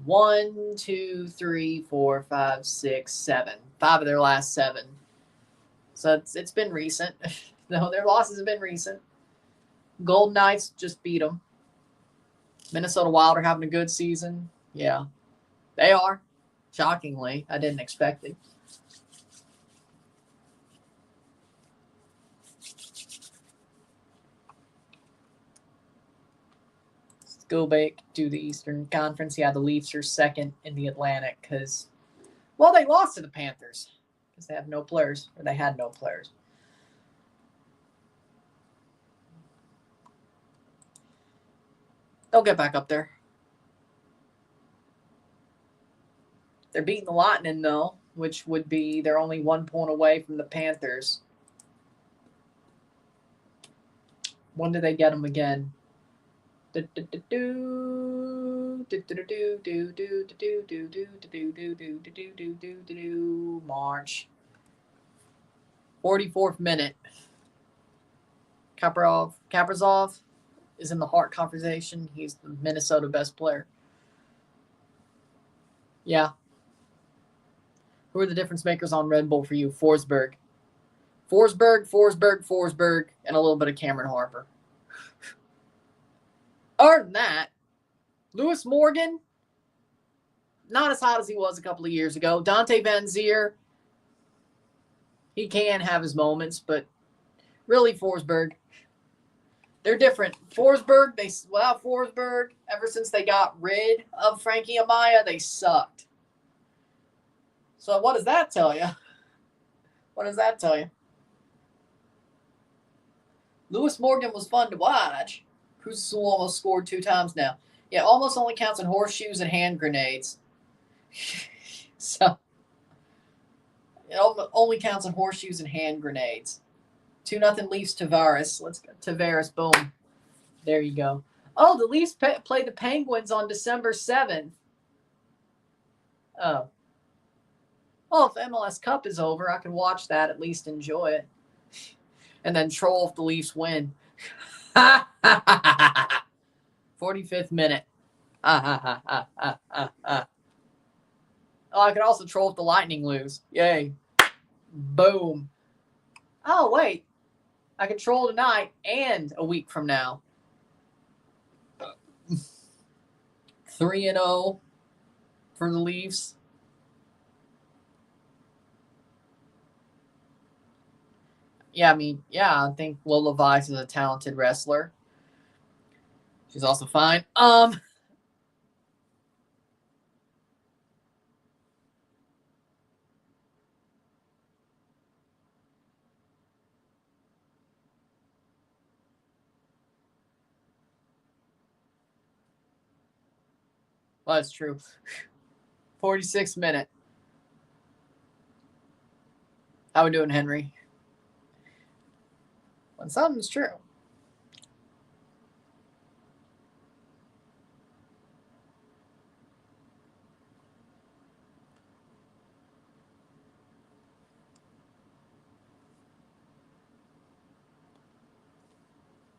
1, 2, 3, 4, 5, 6, 7. 5 of their last 7. So it's been recent. No, their losses have been recent. Golden Knights just beat them. Minnesota Wild are having a good season. Yeah, they are. Shockingly, I didn't expect it. Let's go back to the Eastern Conference. Yeah, the Leafs are second in the Atlantic because, well, they lost to the Panthers because they have no players, or they had no players. They'll get back up there. They're beating the Lightning, though, which would be they're only 1 point away from the Panthers. When do they get them again? March. 44th minute. Kaprizov is in the Hart conversation. He's the Minnesota best player. Yeah. Who are the difference makers on Red Bull for you? Forsberg, and a little bit of Cameron Harper. Other than that, Lewis Morgan, not as hot as he was a couple of years ago. Dante Van Zier, he can have his moments, but really Forsberg. They're different. Forsberg, without Forsberg, ever since they got rid of Frankie Amaya, they sucked. So what does that tell you? What does that tell you? Lewis Morgan was fun to watch. Cruz Azul almost scored 2 times now. Yeah, almost only counts in horseshoes and hand grenades. So it only counts in horseshoes and hand grenades. 2-0 Leafs Tavares. Let's go. Tavares, boom. There you go. Oh, the Leafs play the Penguins on December 7th. Oh. Well, if MLS Cup is over, I can watch that, at least enjoy it. And then troll if the Leafs win. 45th minute. Oh, I could also troll if the Lightning lose. Yay. Boom. Oh, wait. I can troll tonight and a week from now. 3-0 for the Leafs. Yeah, I think Lola Vice is a talented wrestler. She's also fine. Well, that's true. 46th minute. How we doing, Henry? When something's true.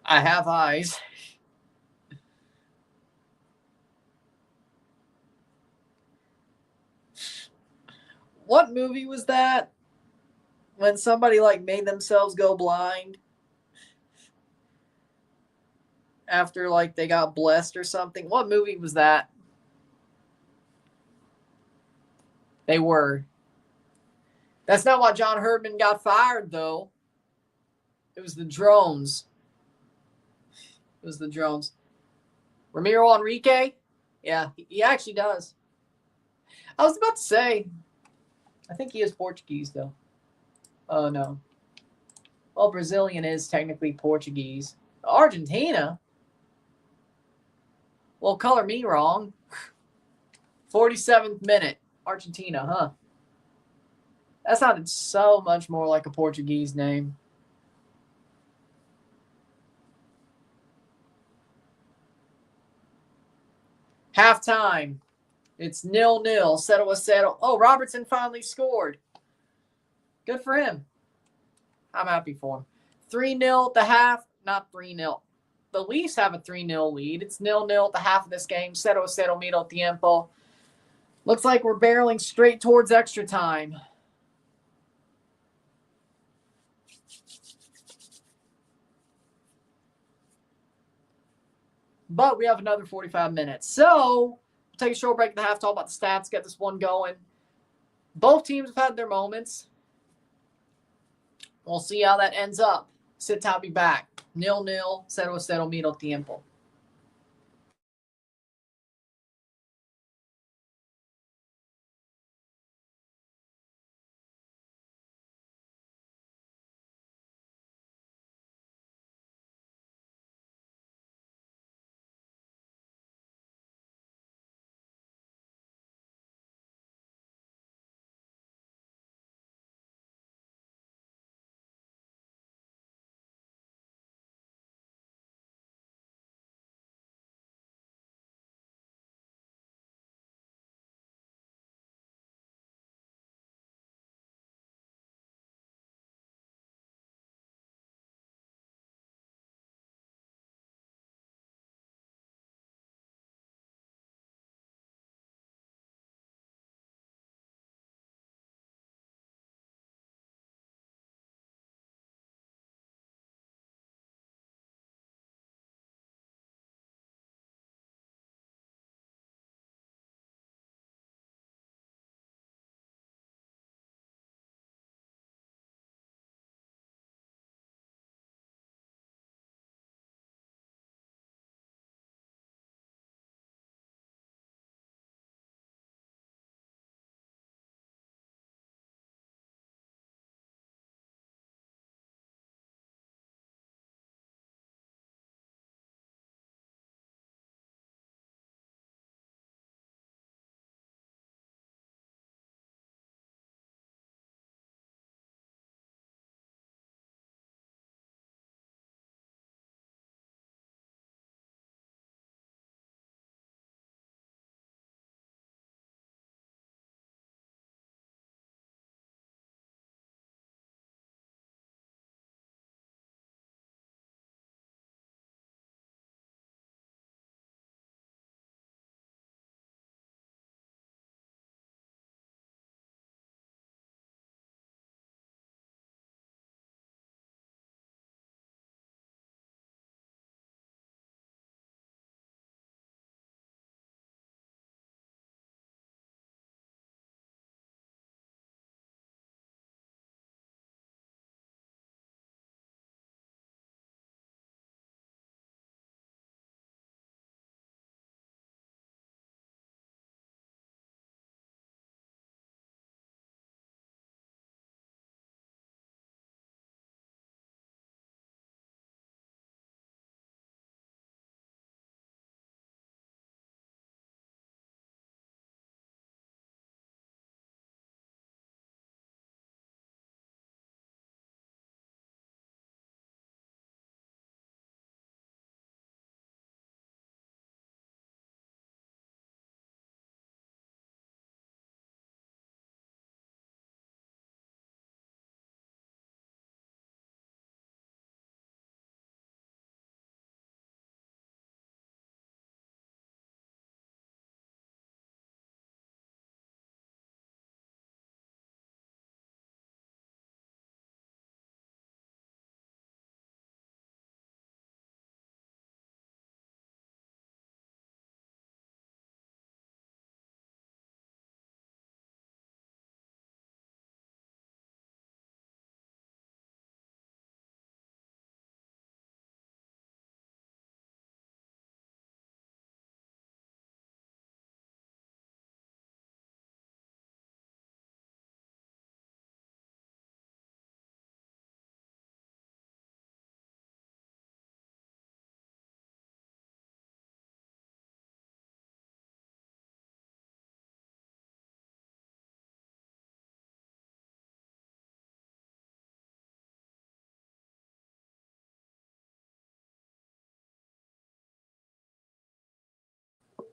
I have eyes. What movie was that? When somebody made themselves go blind after they got blessed or something. What movie was that? They were. That's not why John Herdman got fired, though. It was the drones. Ramiro Enrique? Yeah, he actually does. I was about to say, I think he is Portuguese, though. Oh, no. Well, Brazilian is technically Portuguese. Argentina? Well, color me wrong. 47th minute. Argentina, huh? That sounded so much more like a Portuguese name. Halftime. It's 0-0. Settle. Oh, Robertson finally scored. Good for him. I'm happy for him. 3-0 at the half. Not 3-0. The Leafs have a 3-0 lead. It's 0-0 at the half of this game. Settle middle tiempo. Looks like we're barreling straight towards extra time. But we have another 45 minutes. So take a short break at the half, talk about the stats, get this one going. Both teams have had their moments. We'll see how that ends up. Sit I'll be back. 0-0, 0-0 medio tiempo.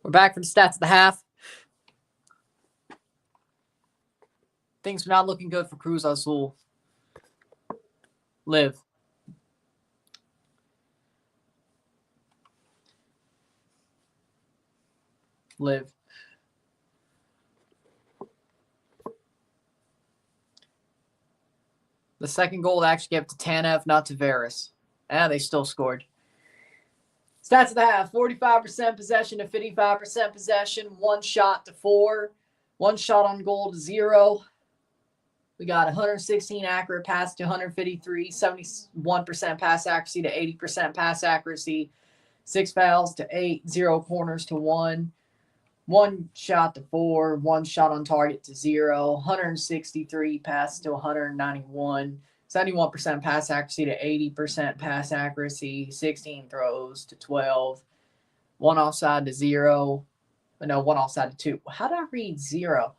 We're back for the stats at the half. Things are not looking good for Cruz Azul. Live. The second goal actually gave it to Tanev, not to Veras. They still scored. Stats of the half, 45% possession to 55% possession, 1 shot to 4, 1 shot on goal to 0. We got 116 accurate pass to 153, 71% pass accuracy to 80% pass accuracy, 6 fouls to 8, 0 corners to 1, 1 shot to 4, 1 shot on target to 0, 163 pass to 191, 71% pass accuracy to 80% pass accuracy, 16 throws to 12, 1 offside to 0. No, 1 offside to 2. How did I read 0?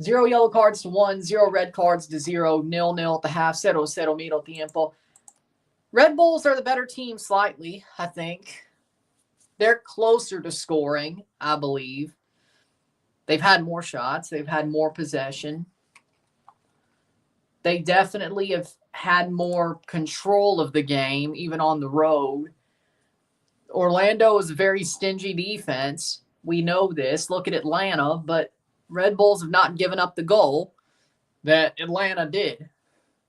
0 yellow cards to 1, 0 red cards to 0, 0-0 at the half, 0-0 middle tiempo. Red Bulls are the better team slightly, I think. They're closer to scoring, I believe. They've had more shots. They've had more possession. They definitely have had more control of the game, even on the road. Orlando is a very stingy defense. We know this. Look at Atlanta, but Red Bulls have not given up the goal that Atlanta did.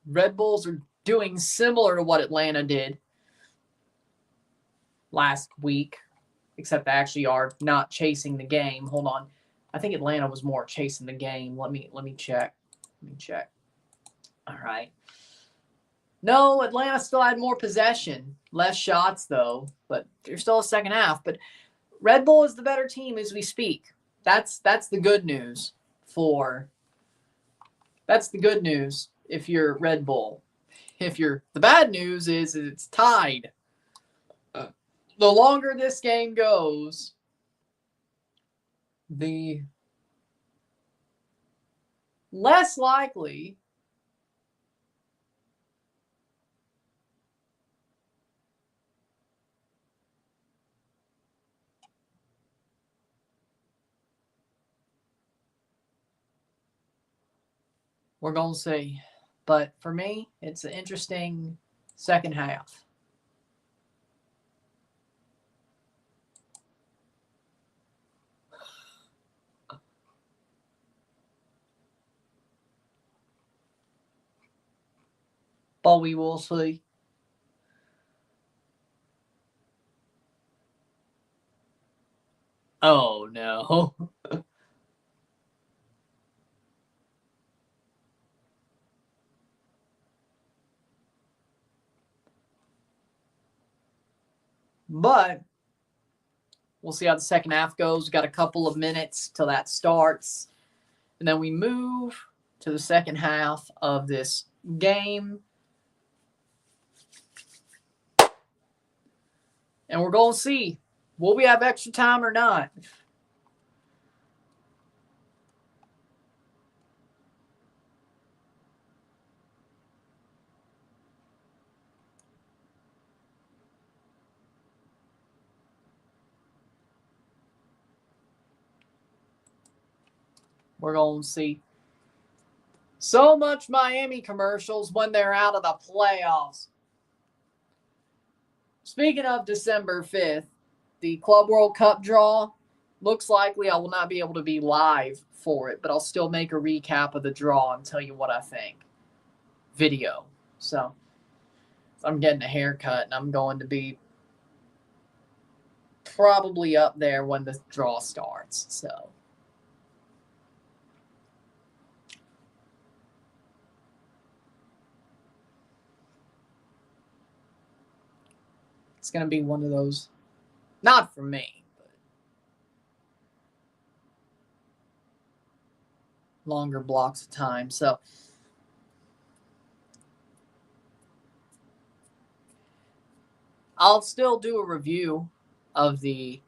Red Bulls are doing similar to what Atlanta did last week, except they actually are not chasing the game. Hold on. I think Atlanta was more chasing the game. Let me check. All right. No, Atlanta still had more possession. Less shots, though. But there's still a second half. But Red Bull is the better team as we speak. That's the good news that's the good news if you're Red Bull. The bad news is it's tied. The longer this game goes, the less likely we're going to see. But for me, it's an interesting second half. But we will see. Oh, no. But we'll see how the second half goes. We've got a couple of minutes till that starts. And then we move to the second half of this game. And we're going to see, will we have extra time or not? We're going to see. So much Miami commercials when they're out of the playoffs. Speaking of December 5th, the Club World Cup draw, looks likely I will not be able to be live for it, but I'll still make a recap of the draw and tell you what I think. Video. So I'm getting a haircut and I'm going to be probably up there when the draw starts. So it's going to be one of those, not for me, but longer blocks of time. So I'll still do a review of the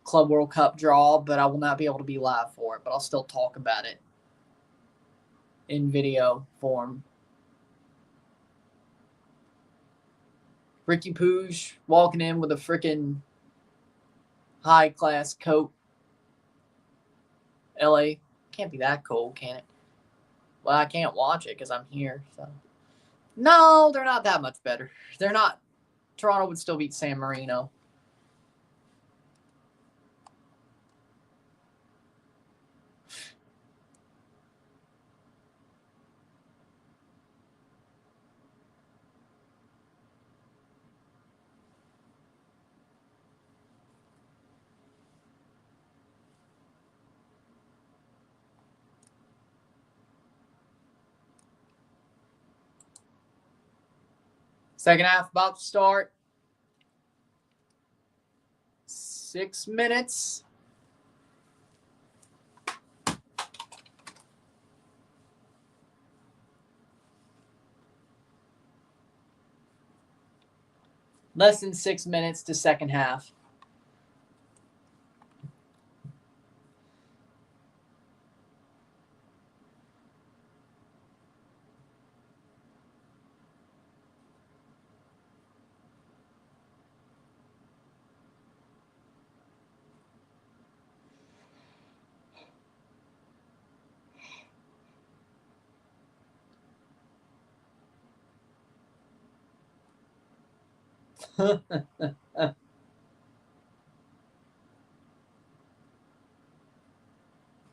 Club World Cup draw, but I will not be able to be live for it, but I'll still talk about it in video form. Ricky Pooge walking in with a freaking high-class coat. LA, can't be that cold, can it? Well, I can't watch it because I'm here. So no, they're not that much better. They're not. Toronto would still beat San Marino. Second half about to start. 6 minutes. Less than 6 minutes to second half.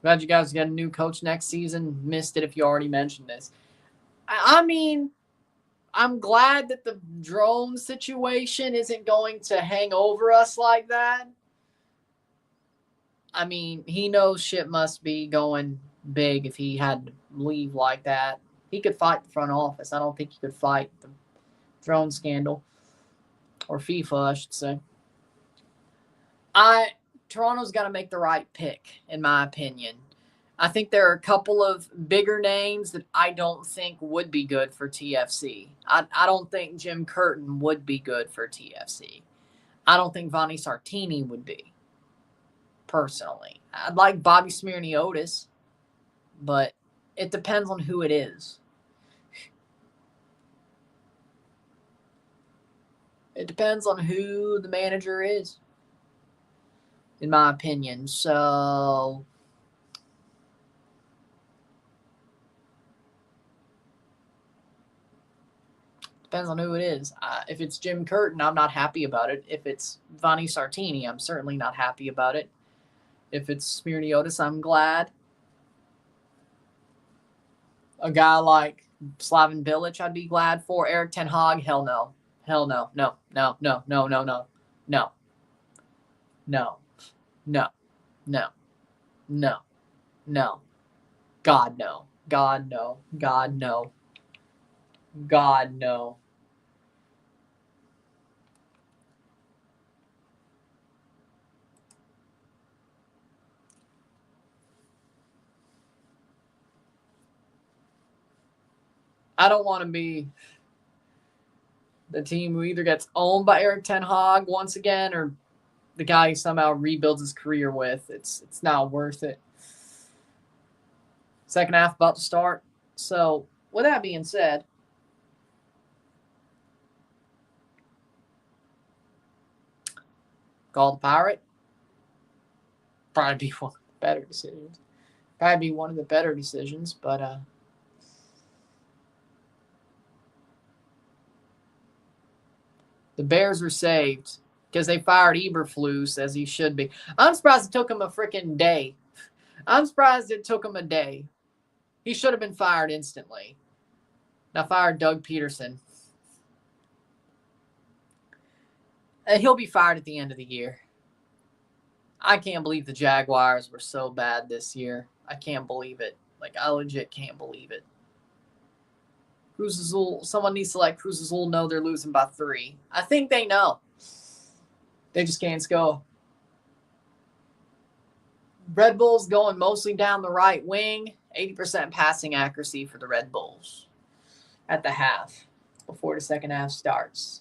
Glad you guys get a new coach next season. Missed it if you already mentioned this. I mean, I'm glad that the drone situation isn't going to hang over us like that. I mean, he knows shit must be going big if he had to leave like that. He could fight the front office. I don't think he could fight the drone scandal. Or FIFA, I should say. Toronto's got to make the right pick, in my opinion. I think there are a couple of bigger names that I don't think would be good for TFC. I don't think Jim Curtin would be good for TFC. I don't think Vonnie Sartini would be, personally. I'd like Bobby Smirniotis, but it depends on who it is. It depends on who the manager is, in my opinion. So depends on who it is. If it's Jim Curtin, I'm not happy about it. If it's Vonnie Sartini, I'm certainly not happy about it. If it's Smirniotis, I'm glad. A guy like Slaven Bilic, I'd be glad for. Eric Ten Hag, hell no. Hell no. No, no, no, no, no, no. No. No. No. No. No. No. God, no. God, no. God, no. God, no. I don't want to be the team who either gets owned by Eric Ten Hag once again or the guy he somehow rebuilds his career with. It's not worth it. Second half about to start. So, with that being said, call the Pirate. Probably be one of the better decisions. But the Bears were saved because they fired Eberflus as he should be. I'm surprised it took him a freaking day. I'm surprised it took him a day. He should have been fired instantly. Now fired Doug Peterson. And he'll be fired at the end of the year. I can't believe the Jaguars were so bad this year. I can't believe it. I legit can't believe it. Cruz Azul, someone needs to let Cruz Azul know they're losing by 3. I think they know. They just can't score. Red Bulls going mostly down the right wing. 80% passing accuracy for the Red Bulls at the half before the second half starts.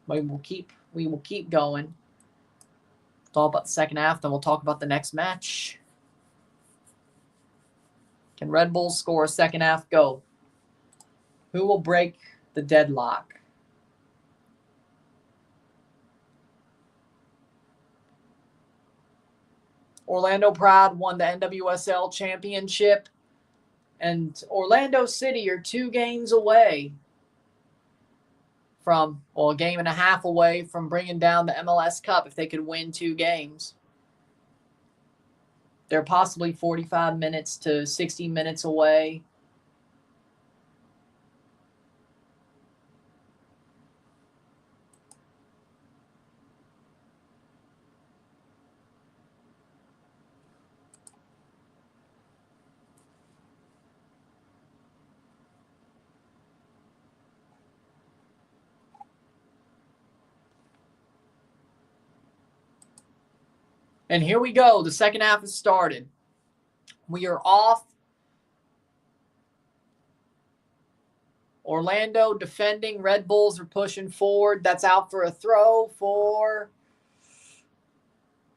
We will keep going. Talk about the second half, then we'll talk about the next match. Can Red Bulls score a second half goal? Who will break the deadlock? Orlando Pride won the NWSL championship, and Orlando City are 2 games away from, a game and a half away from bringing down the MLS Cup if they could win 2 games. They're possibly 45 minutes to 60 minutes away. And here we go. The second half has started. We are off. Orlando defending. Red Bulls are pushing forward. That's out for a throw for...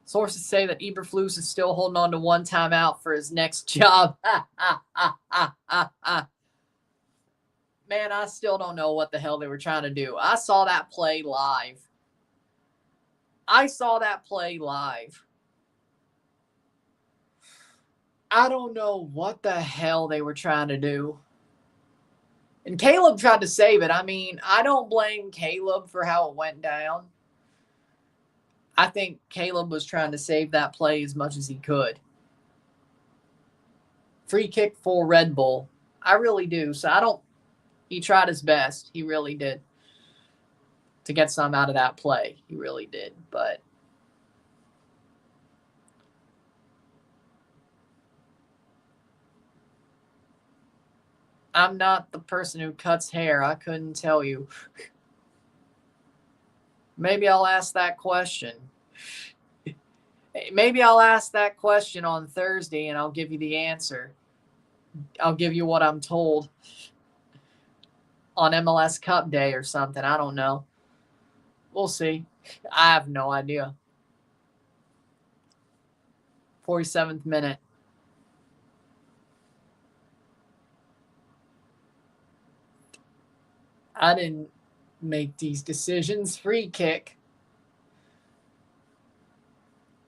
Sources say that Eberflus is still holding on to one timeout for his next job. Man, I still don't know what the hell they were trying to do. I saw that play live. I don't know what the hell they were trying to do. And Caleb tried to save it. I mean, I don't blame Caleb for how it went down. I think Caleb was trying to save that play as much as he could. Free kick for Red Bull. I really do. So he tried his best. He really did. To get some out of that play. He really did. But I'm not the person who cuts hair. I couldn't tell you. Maybe I'll ask that question. Maybe I'll ask that question on Thursday and I'll give you the answer. I'll give you what I'm told on MLS Cup Day or something. I don't know. We'll see. I have no idea. 47th minute. I didn't make these decisions. Free kick.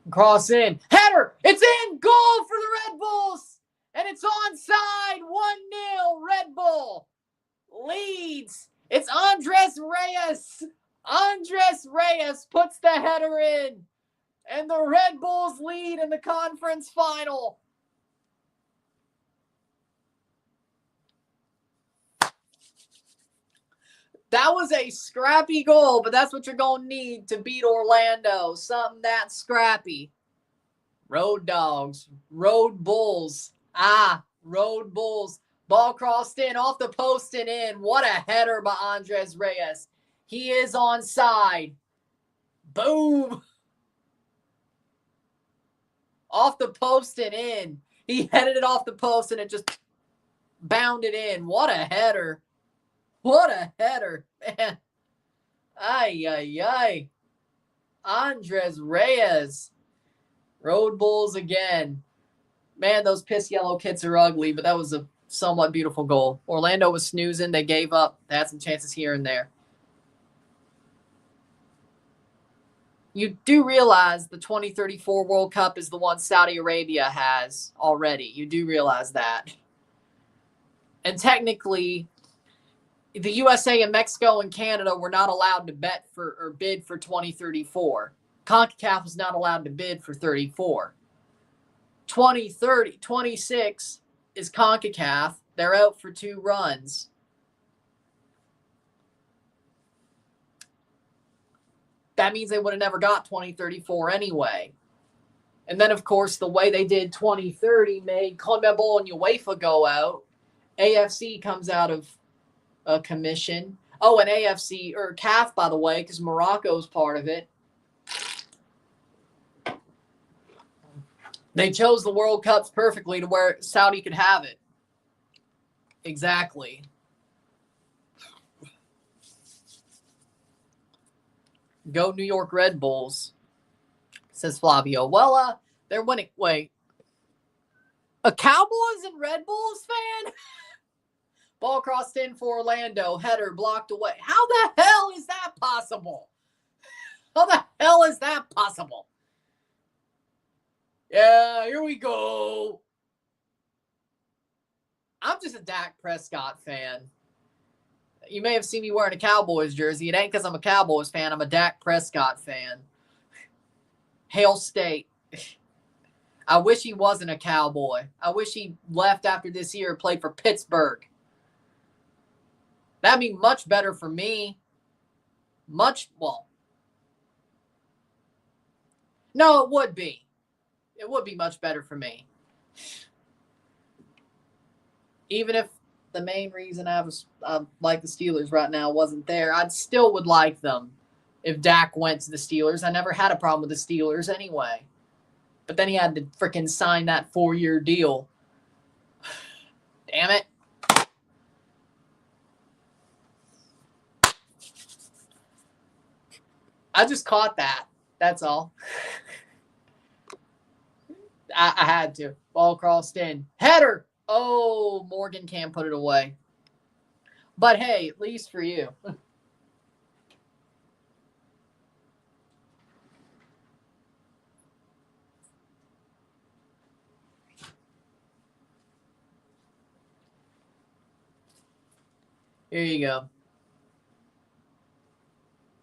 Cross in. Header! It's in! Goal for the Red Bulls! And it's onside. 1-0. Red Bull leads. It's Andres Reyes. Andres Reyes puts the header in. And the Red Bulls lead in the conference final. That was a scrappy goal, but that's what you're going to need to beat Orlando. Something that scrappy. Road Dogs. Road Bulls. Road Bulls. Ball crossed in, off the post and in. What a header by Andres Reyes. He is onside. Boom. Off the post and in. He headed it off the post and it just bounded in. What a header. What a header, man. Ay. Andres Reyes. Road Bulls again. Man, those piss yellow kits are ugly, but that was a somewhat beautiful goal. Orlando was snoozing. They gave up. They had some chances here and there. You do realize the 2034 World Cup is the one Saudi Arabia has already. You do realize that. And technically, the USA and Mexico and Canada were not allowed to bet for or bid for 2034. CONCACAF was not allowed to bid for 34. 26 is CONCACAF. They're out for 2 runs. That means they would have never got 2034 anyway. And then, of course, the way they did 2030 made CONMEBOL and UEFA go out. AFC comes out of a commission. Oh, and AFC, or CAF, by the way, because Morocco's part of it. They chose the World Cups perfectly to where Saudi could have it. Exactly. Go New York Red Bulls, says Flavio. Well, they're winning. Wait. A Cowboys and Red Bulls fan? Ball crossed in for Orlando. Header blocked away. How the hell is that possible? How the hell is that possible? Yeah, here we go. I'm just a Dak Prescott fan. You may have seen me wearing a Cowboys jersey. It ain't because I'm a Cowboys fan. I'm a Dak Prescott fan. Hail State. I wish he wasn't a Cowboy. I wish he left after this year and played for Pittsburgh. That'd be much better for me. No, it would be. It would be much better for me. Even if the main reason I like the Steelers right now wasn't there, I still would like them if Dak went to the Steelers. I never had a problem with the Steelers anyway. But then he had to freaking sign that 4-year deal. Damn it. I just caught that. That's all. I had to. Ball crossed in. Header. Oh, Morgan can't put it away. But hey, at least for you. Here you go.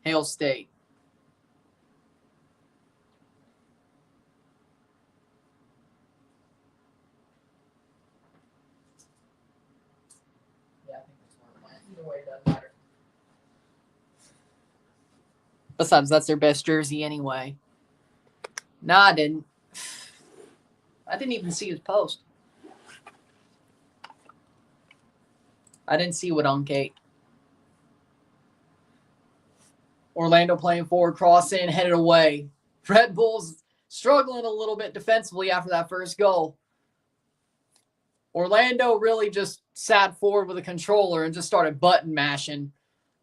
Hail State. Yeah, I think that's where it went. Either way, it doesn't matter. Besides, that's their best jersey anyway. No, I didn't. I didn't even see his post. I didn't see what on Kate. Orlando playing forward, cross in, headed away. Red Bulls struggling a little bit defensively after that first goal. Orlando really just sat forward with a controller and just started button mashing.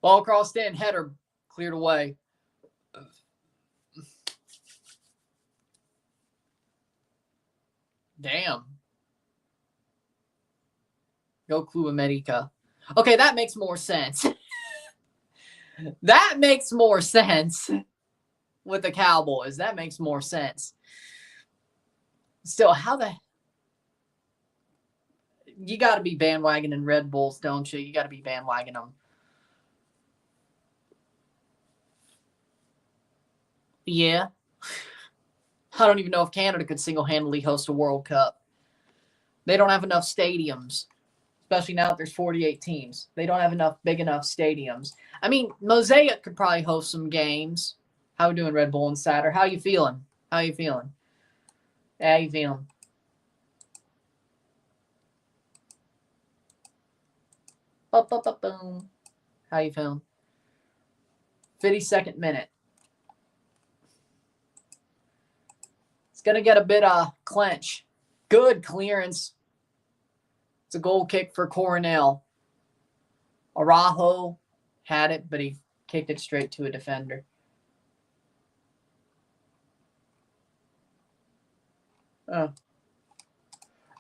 Ball crossed in, header cleared away. Damn. Go Club America. Okay, that makes more sense. That makes more sense with the Cowboys. That makes more sense. Still, how the... You got to be bandwagoning Red Bulls, don't you? You got to be bandwagoning them. Yeah. I don't even know if Canada could single-handedly host a World Cup. They don't have enough stadiums, especially now that there's 48 teams. They don't have enough big enough stadiums. I mean, Mosaic could probably host some games. How we doing, Red Bull Insider? How you feeling? How you feeling? How you feeling? Boom. How you feeling? 52nd minute. It's going to get a bit of clench. Good clearance. It's a goal kick for Coronel. Araujo had it, but he kicked it straight to a defender.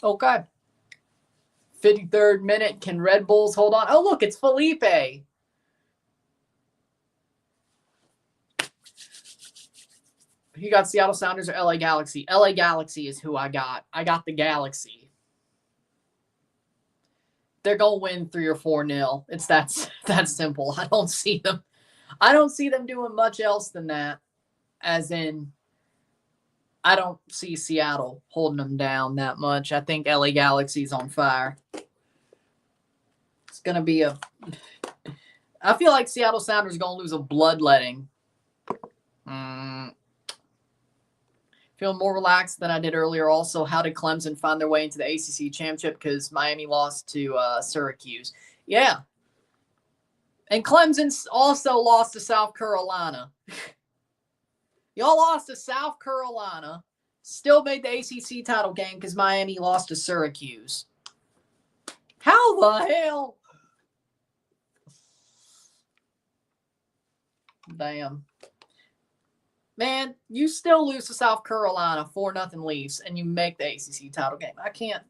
Okay. 53rd minute. Can Red Bulls hold on? Oh, look, it's Felipe. You got Seattle Sounders or LA Galaxy? LA Galaxy is who I got. I got the Galaxy. They're going to win 3 or 4-0. It's that simple. I don't see them doing much else than that. As in, I don't see Seattle holding them down that much. I think LA Galaxy's on fire. It's going to be I feel like Seattle Sounders are going to lose a bloodletting. Feeling more relaxed than I did earlier. Also, how did Clemson find their way into the ACC championship? Because Miami lost to Syracuse. Yeah. And Clemson also lost to South Carolina. Y'all lost to South Carolina. Still made the ACC title game because Miami lost to Syracuse. How the hell? Damn. Man, you still lose to South Carolina 4-0 Leafs, and you make the ACC title game. I can't.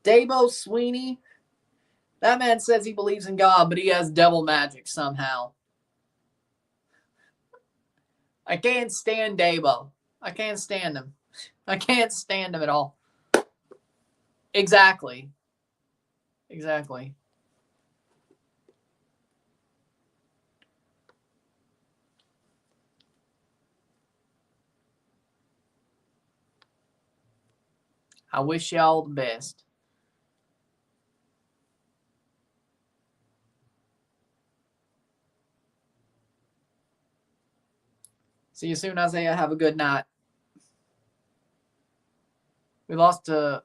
Dabo Sweeney, that man says he believes in God, but he has devil magic somehow. I can't stand Dabo. I can't stand him. I can't stand him at all. Exactly. I wish y'all the best. See you soon, Isaiah. Have a good night. We lost to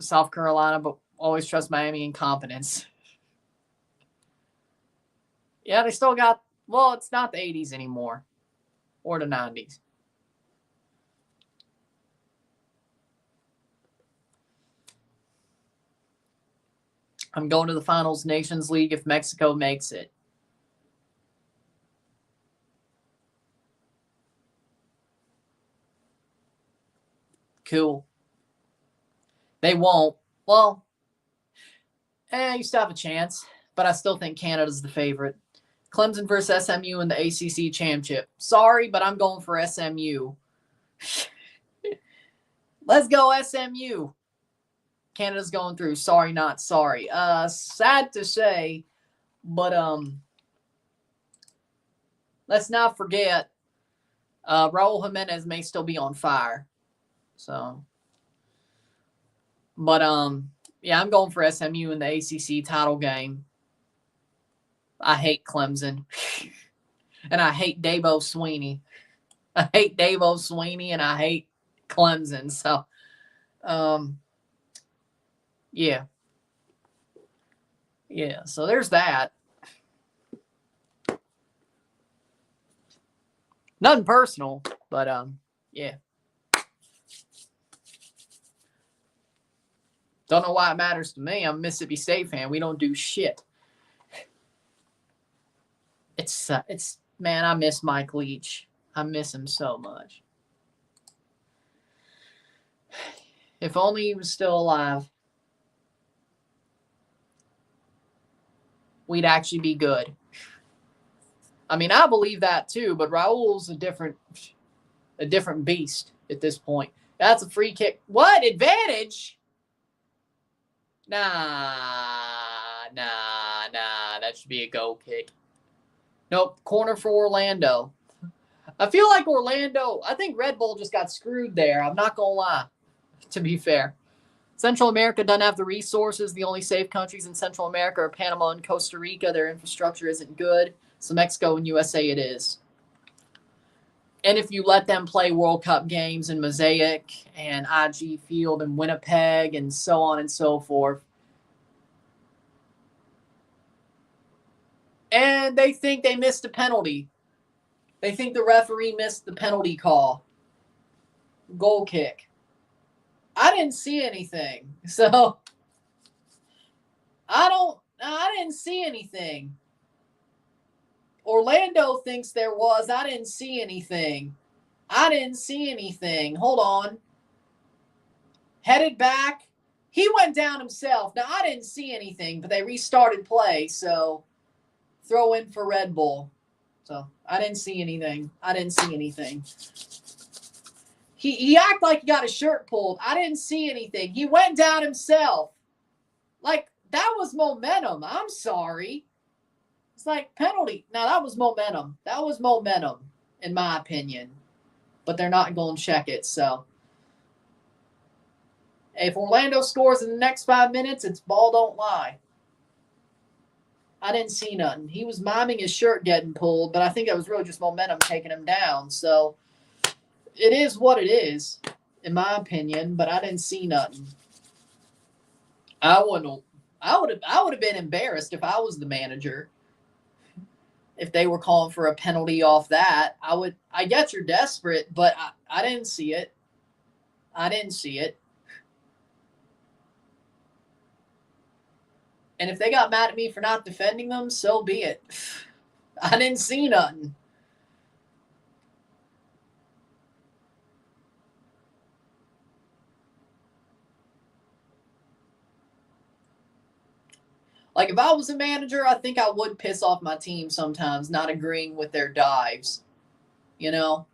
South Carolina, but always trust Miami in confidence. Yeah, they still got Well, it's not the 80s anymore. Or the 90s. I'm going to the Finals Nations League if Mexico makes it. Cool. They won't. Well, you still have a chance, but I still think Canada's the favorite. Clemson versus SMU in the ACC Championship. Sorry, but I'm going for SMU. Let's go SMU. Canada's going through. Sorry, not sorry. Sad to say, but let's not forget Raul Jimenez may still be on fire. So, but yeah, I'm going for SMU in the ACC title game. I hate Clemson. And I hate Dabo Sweeney. I hate Dabo Sweeney and I hate Clemson. So, yeah. Yeah, so there's that. Nothing personal, but yeah. Don't know why it matters to me. I'm a Mississippi State fan. We don't do shit. It's man, I miss Mike Leach. I miss him so much. If only he was still alive, we'd actually be good. I mean, I believe that too, but Raul's a different beast at this point. That's a free kick. What? Advantage? Nah. That should be a goal kick. Nope. Corner for Orlando. I feel like I think Red Bull just got screwed there. I'm not going to lie, to be fair. Central America doesn't have the resources. The only safe countries in Central America are Panama and Costa Rica. Their infrastructure isn't good. So Mexico and USA it is. And if you let them play World Cup games in Mosaic and IG Field and Winnipeg and so on and so forth, and they think they missed a penalty. They think the referee missed the penalty call. Goal kick. I didn't see anything. So I didn't see anything. Orlando thinks there was. I didn't see anything. Hold on. Headed back. He went down himself. Now, I didn't see anything, but they restarted play, so throw in for Red Bull. So I didn't see anything. He acted like he got his shirt pulled. I didn't see anything. He went down himself. Like, that was momentum. I'm sorry. It's like penalty. Now, that was momentum. In my opinion. But they're not going to check it, so. If Orlando scores in the next 5 minutes, it's ball don't lie. I didn't see nothing. He was miming his shirt getting pulled, but I think it was really just momentum taking him down. So it is what it is, in my opinion, but I didn't see nothing. I would have been embarrassed if I was the manager. If they were calling for a penalty off that, I get you're desperate, but I didn't see it. And if they got mad at me for not defending them, so be it. I didn't see nothing. Like, if I was a manager, I think I would piss off my team sometimes, not agreeing with their dives. You know?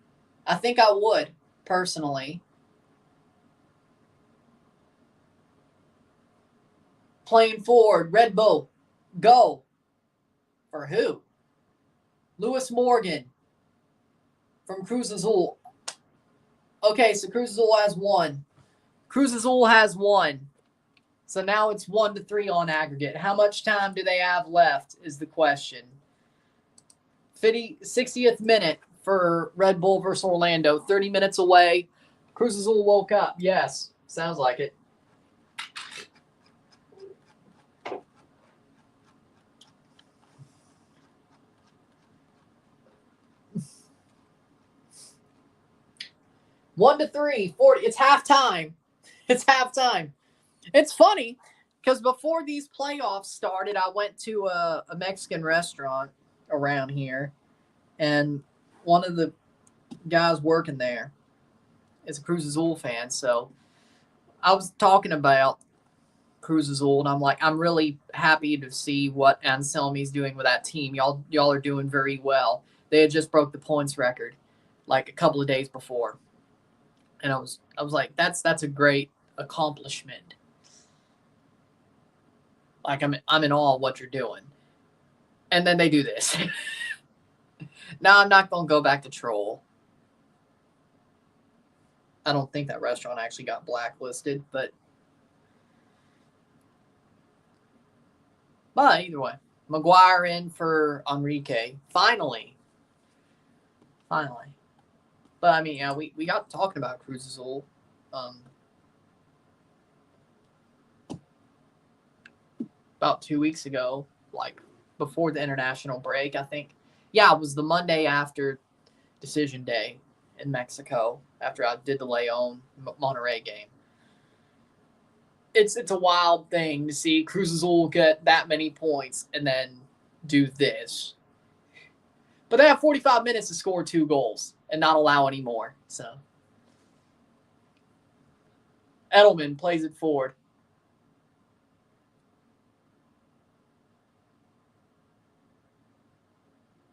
I think I would, personally. Playing forward, Red Bull, go. For who? Lewis Morgan from Cruz Azul. Okay, so Cruz Azul has one. So now it's 1-3 on aggregate. How much time do they have left is the question. 60th minute for Red Bull versus Orlando. 30 minutes away. Cruz Azul woke up. Yes, sounds like it. 1-3, 40. It's halftime. It's halftime. It's funny because before these playoffs started, I went to a Mexican restaurant around here, and one of the guys working there is a Cruz Azul fan. So I was talking about Cruz Azul, and I'm like, I'm really happy to see what Anselmi's doing with that team. Y'all are doing very well. They had just broke the points record like a couple of days before, and I was like, that's a great accomplishment. Like I'm in awe of what you're doing, and then they do this. Now I'm not gonna go back to troll. I don't think that restaurant actually got blacklisted, but either way, Maguire in for Enrique. Finally. But I mean, yeah, we got talking about Cruz Azul. About 2 weeks ago, like before the international break, I think. Yeah, it was the Monday after decision day in Mexico after I did the León Monterrey game. It's a wild thing to see Cruz Azul get that many points and then do this. But they have 45 minutes to score 2 goals and not allow any more. So Edelman plays it forward.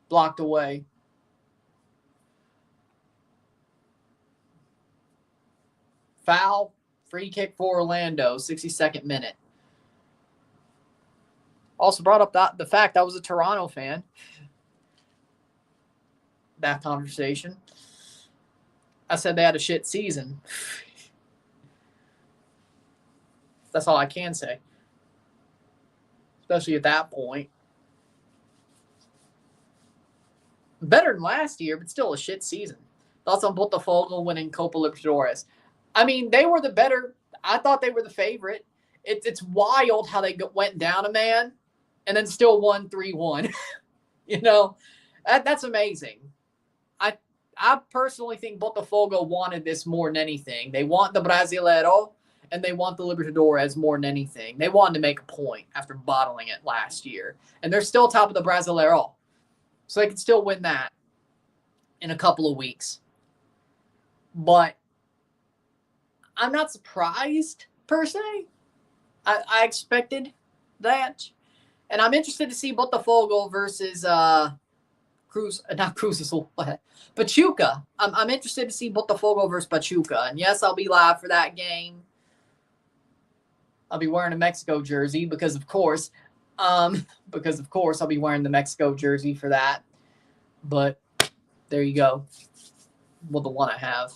Blocked away. Foul. Free kick for Orlando. 62nd minute. Also brought up the fact I was a Toronto fan. That conversation. I said they had a shit season. That's all I can say. Especially at that point. Better than last year, but still a shit season. Thoughts on Botafogo winning Copa Libertadores? I mean, they were the better. I thought they were the favorite. It's wild how they went down a man and then still won 3-1. You know, that's amazing. I personally think Botafogo wanted this more than anything. They want the Brasileiro and they want the Libertadores more than anything. They wanted to make a point after bottling it last year. And they're still top of the Brasileiro. So they can still win that in a couple of weeks. But I'm not surprised, per se. I expected that. And I'm interested to see Botafogo versus Pachuca. I'm interested to see Botafogo versus Pachuca. And yes, I'll be live for that game. I'll be wearing a Mexico jersey because of course I'll be wearing the Mexico jersey for that. But there you go. Well, the one I have.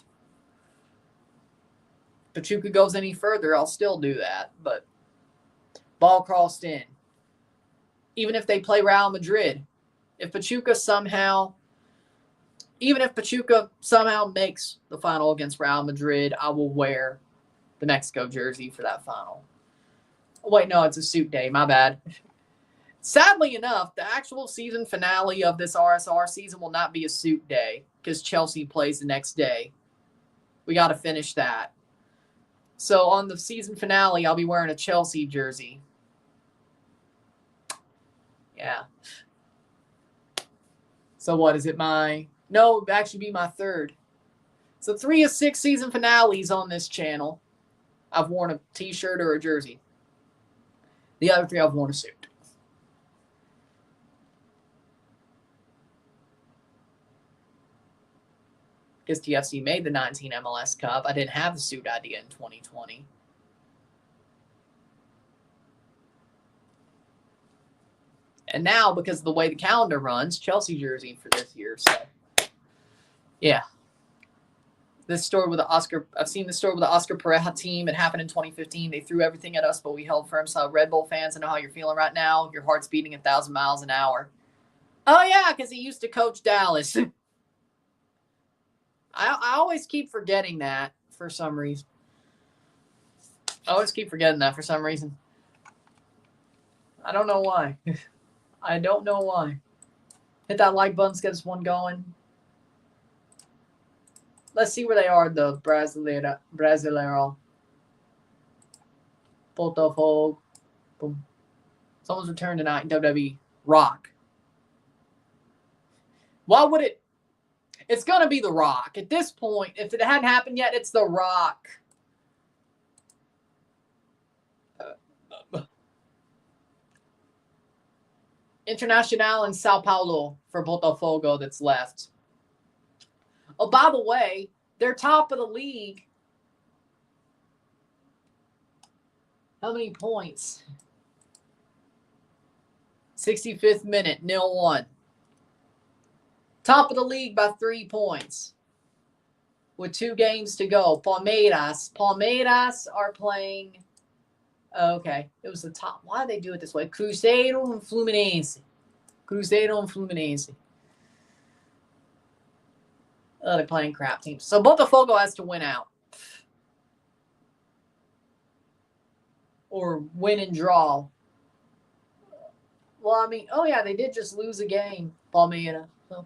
Pachuca goes any further, I'll still do that. But ball crossed in. Even if they play Real Madrid, if Pachuca somehow makes the final against Real Madrid, I will wear the Mexico jersey for that final. Oh, wait, no, it's a suit day. My bad. Sadly enough, the actual season finale of this RSR season will not be a suit day because Chelsea plays the next day. We got to finish that. So on the season finale, I'll be wearing a Chelsea jersey. Yeah. So what is it? No, it'd actually be my third. So 3 of 6 season finales on this channel, I've worn a t-shirt or a jersey. The other 3 I've worn a suit. Because TFC made the 19 MLS Cup. I didn't have the suit idea in 2020. And now, because of the way the calendar runs, Chelsea jersey for this year. So, yeah. This story with I've seen this story with the Oscar Pereja team. It happened in 2015. They threw everything at us, but we held firm. So, Red Bull fans, I know how you're feeling right now. Your heart's beating 1,000 miles an hour. Oh, yeah, because he used to coach Dallas. I always keep forgetting that for some reason. I don't know why. I don't know why. Hit that like button to get this one going. Let's see where they are, the Brasileiro. Botafogo. Boom. Someone's returned tonight in WWE. Rock. Why would it? It's going to be The Rock. At this point, if it hadn't happened yet, it's The Rock. Internacional in Sao Paulo for Botafogo that's left. Oh, by the way, they're top of the league. How many points? 65th minute, 0-1. Top of the league by 3 points. With 2 games to go. Palmeiras are playing. Okay, it was the top. Why did they do it this way? Cruzeiro and Fluminense. Oh, they're playing crap teams. So Botafogo has to win out. Or win and draw. Well, I mean, oh yeah, they did just lose a game, Palmeiras. So,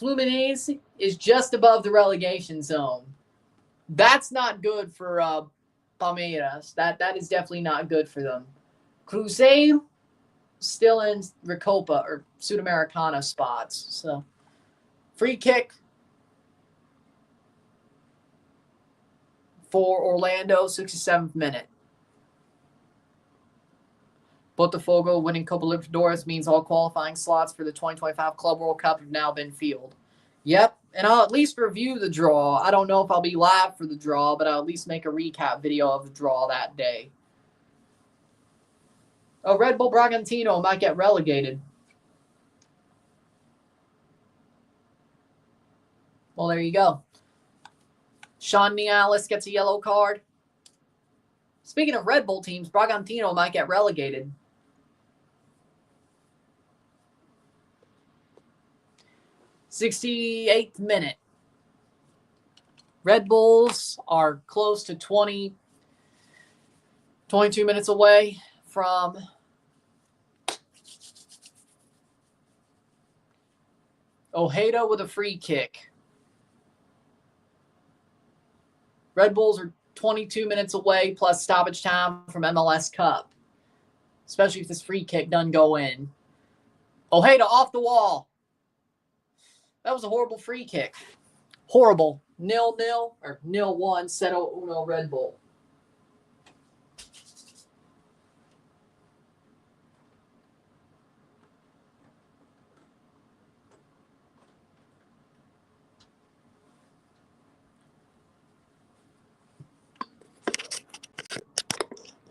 Fluminense is just above the relegation zone. That's not good for Palmeiras. That is definitely not good for them. Cruzeiro still in Recopa or Sudamericana spots. So, free kick for Orlando, 67th minute. Botafogo winning Copa Libertadores means all qualifying slots for the 2025 Club World Cup have now been filled. Yep, and I'll at least review the draw. I don't know if I'll be live for the draw, but I'll at least make a recap video of the draw that day. Oh, Red Bull Bragantino might get relegated. Well, there you go. Sean Nialis gets a yellow card. Speaking of Red Bull teams, Bragantino might get relegated. 68th minute. Red Bulls are close to 22 minutes away from Ojeda with a free kick. Red Bulls are 22 minutes away plus stoppage time from MLS Cup. Especially if this free kick doesn't go in. Ojeda off the wall. That was a horrible free kick. Horrible. 0-0 or 0-1. Cero uno Red Bull.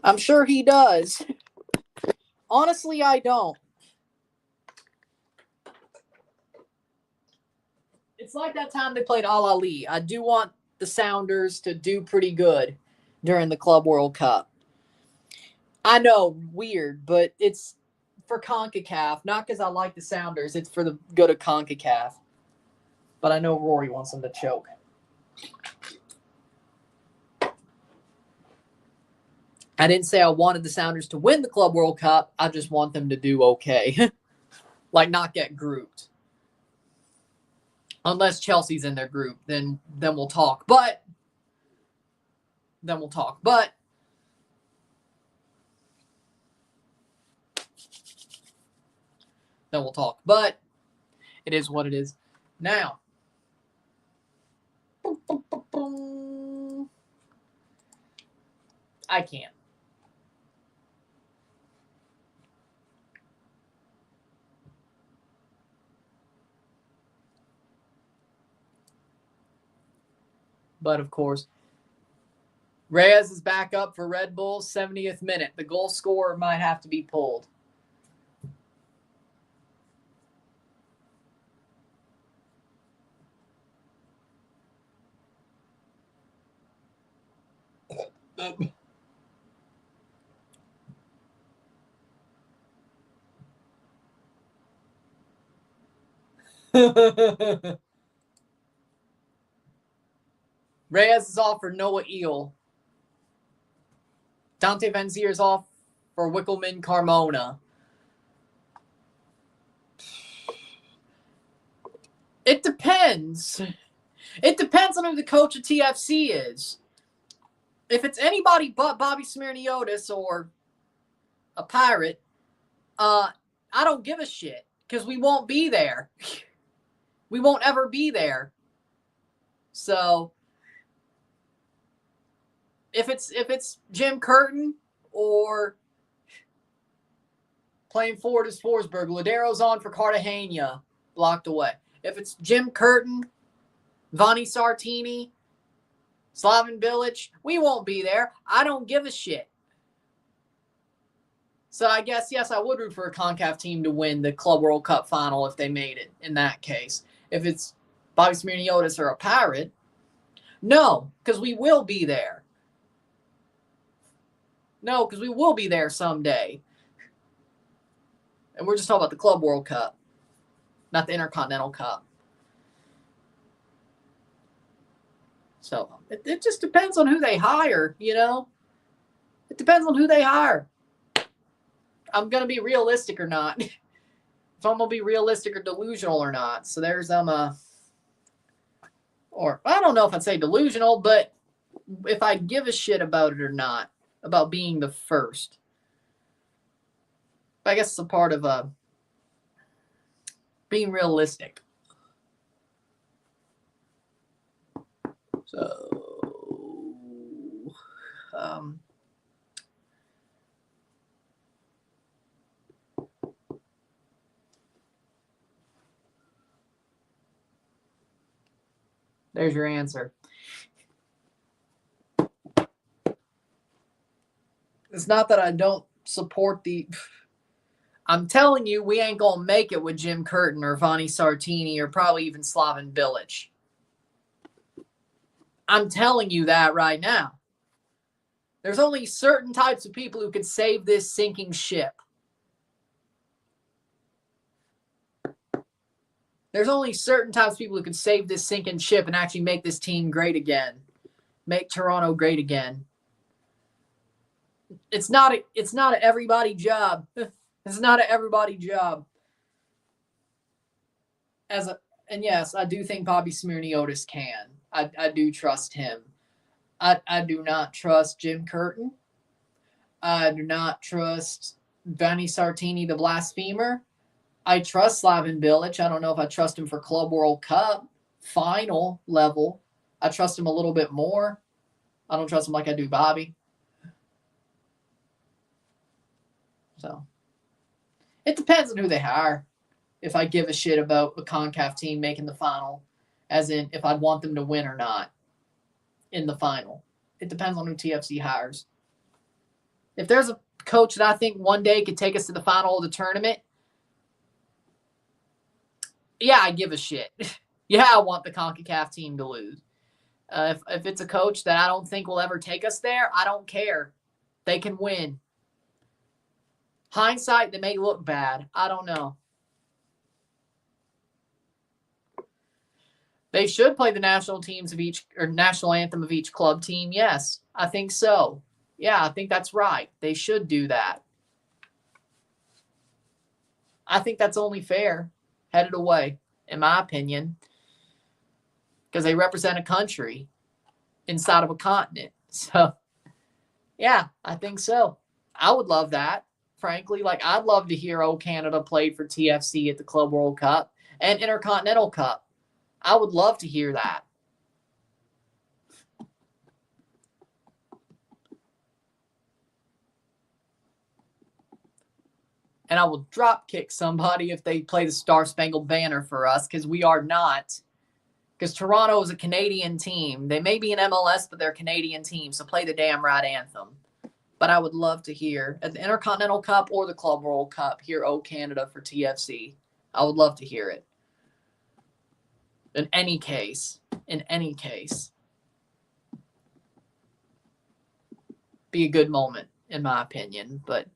I'm sure he does. Honestly, I don't. It's like that time they played Al Ali. I do want the Sounders to do pretty good during the Club World Cup. I know, weird, but it's for CONCACAF. Not because I like the Sounders. It's for the good of CONCACAF. But I know Rory wants them to choke. I didn't say I wanted the Sounders to win the Club World Cup. I just want them to do okay. Like not get grouped. Unless Chelsea's in their group, then we'll talk. But then we'll talk. But it is what it is. Now, I can't. But, of course, Reyes is back up for Red Bull, 70th minute. The goal scorer might have to be pulled. Reyes is off for Noah Eel. Dante Vanzier is off for Wickelman Carmona. It depends. It depends on who the coach of TFC is. If it's anybody but Bobby Smirniotis or a Pirate, I don't give a shit because we won't be there. We won't ever be there. So if it's Jim Curtin or playing forward as Forsberg, Ladero's on for Cartagena, blocked away. If it's Jim Curtin, Vani Sartini, Slaven Bilic, we won't be there. I don't give a shit. So I guess, yes, I would root for a CONCACAF team to win the Club World Cup final if they made it in that case. If it's Bobby Smirniotis or a Pirate, no, because we will be there. No, because we will be there someday. And we're just talking about the Club World Cup, not the Intercontinental Cup. So it just depends on who they hire, you know? It depends on who they hire. I'm going to be realistic or not. If I'm going to be realistic or delusional or not. So there's, or I don't know if I'd say delusional, but if I give a shit about it or not, about being the first. I guess it's a part of being realistic. So, there's your answer. It's not that I don't support the... I'm telling you, we ain't going to make it with Jim Curtin or Vani Sartini or probably even Slaven Bilic. I'm telling you that right now. There's only certain types of people who could save this sinking ship. There's only certain types of people who could save this sinking ship and actually make this team great again. Make Toronto great again. It's not an everybody job. It's not an everybody job. And yes, I do think Bobby Smirniotis can. I do trust him. I do not trust Jim Curtin. I do not trust Vani Sartini, the blasphemer. I trust Slaven Bilic. I don't know if I trust him for Club World Cup final level. I trust him a little bit more. I don't trust him like I do Bobby. So it depends on who they hire. If I give a shit about a CONCACAF team making the final, as in if I'd want them to win or not in the final. It depends on who TFC hires. If there's a coach that I think one day could take us to the final of the tournament, yeah, I give a shit. Yeah, I want the CONCACAF team to lose. If it's a coach that I don't think will ever take us there, I don't care. They can win. Hindsight, they may look bad. I don't know. They should play the national teams of each, or national anthem of each club team. Yes, I think so. Yeah, I think that's right. They should do that. I think that's only fair. Headed away, in my opinion, because they represent a country inside of a continent. So, yeah, I think so. I would love that, frankly. Like, I'd love to hear "Oh Canada" played for TFC at the Club World Cup and Intercontinental Cup. I would love to hear that. And I will drop kick somebody if they play the Star Spangled Banner for us, because we are not. Because Toronto is a Canadian team. They may be an MLS, but they're a Canadian team, so play the damn right anthem. But I would love to hear, at the Intercontinental Cup or the Club World Cup, hear "Oh Canada" for TFC. I would love to hear it. In any case. Be a good moment, in my opinion. But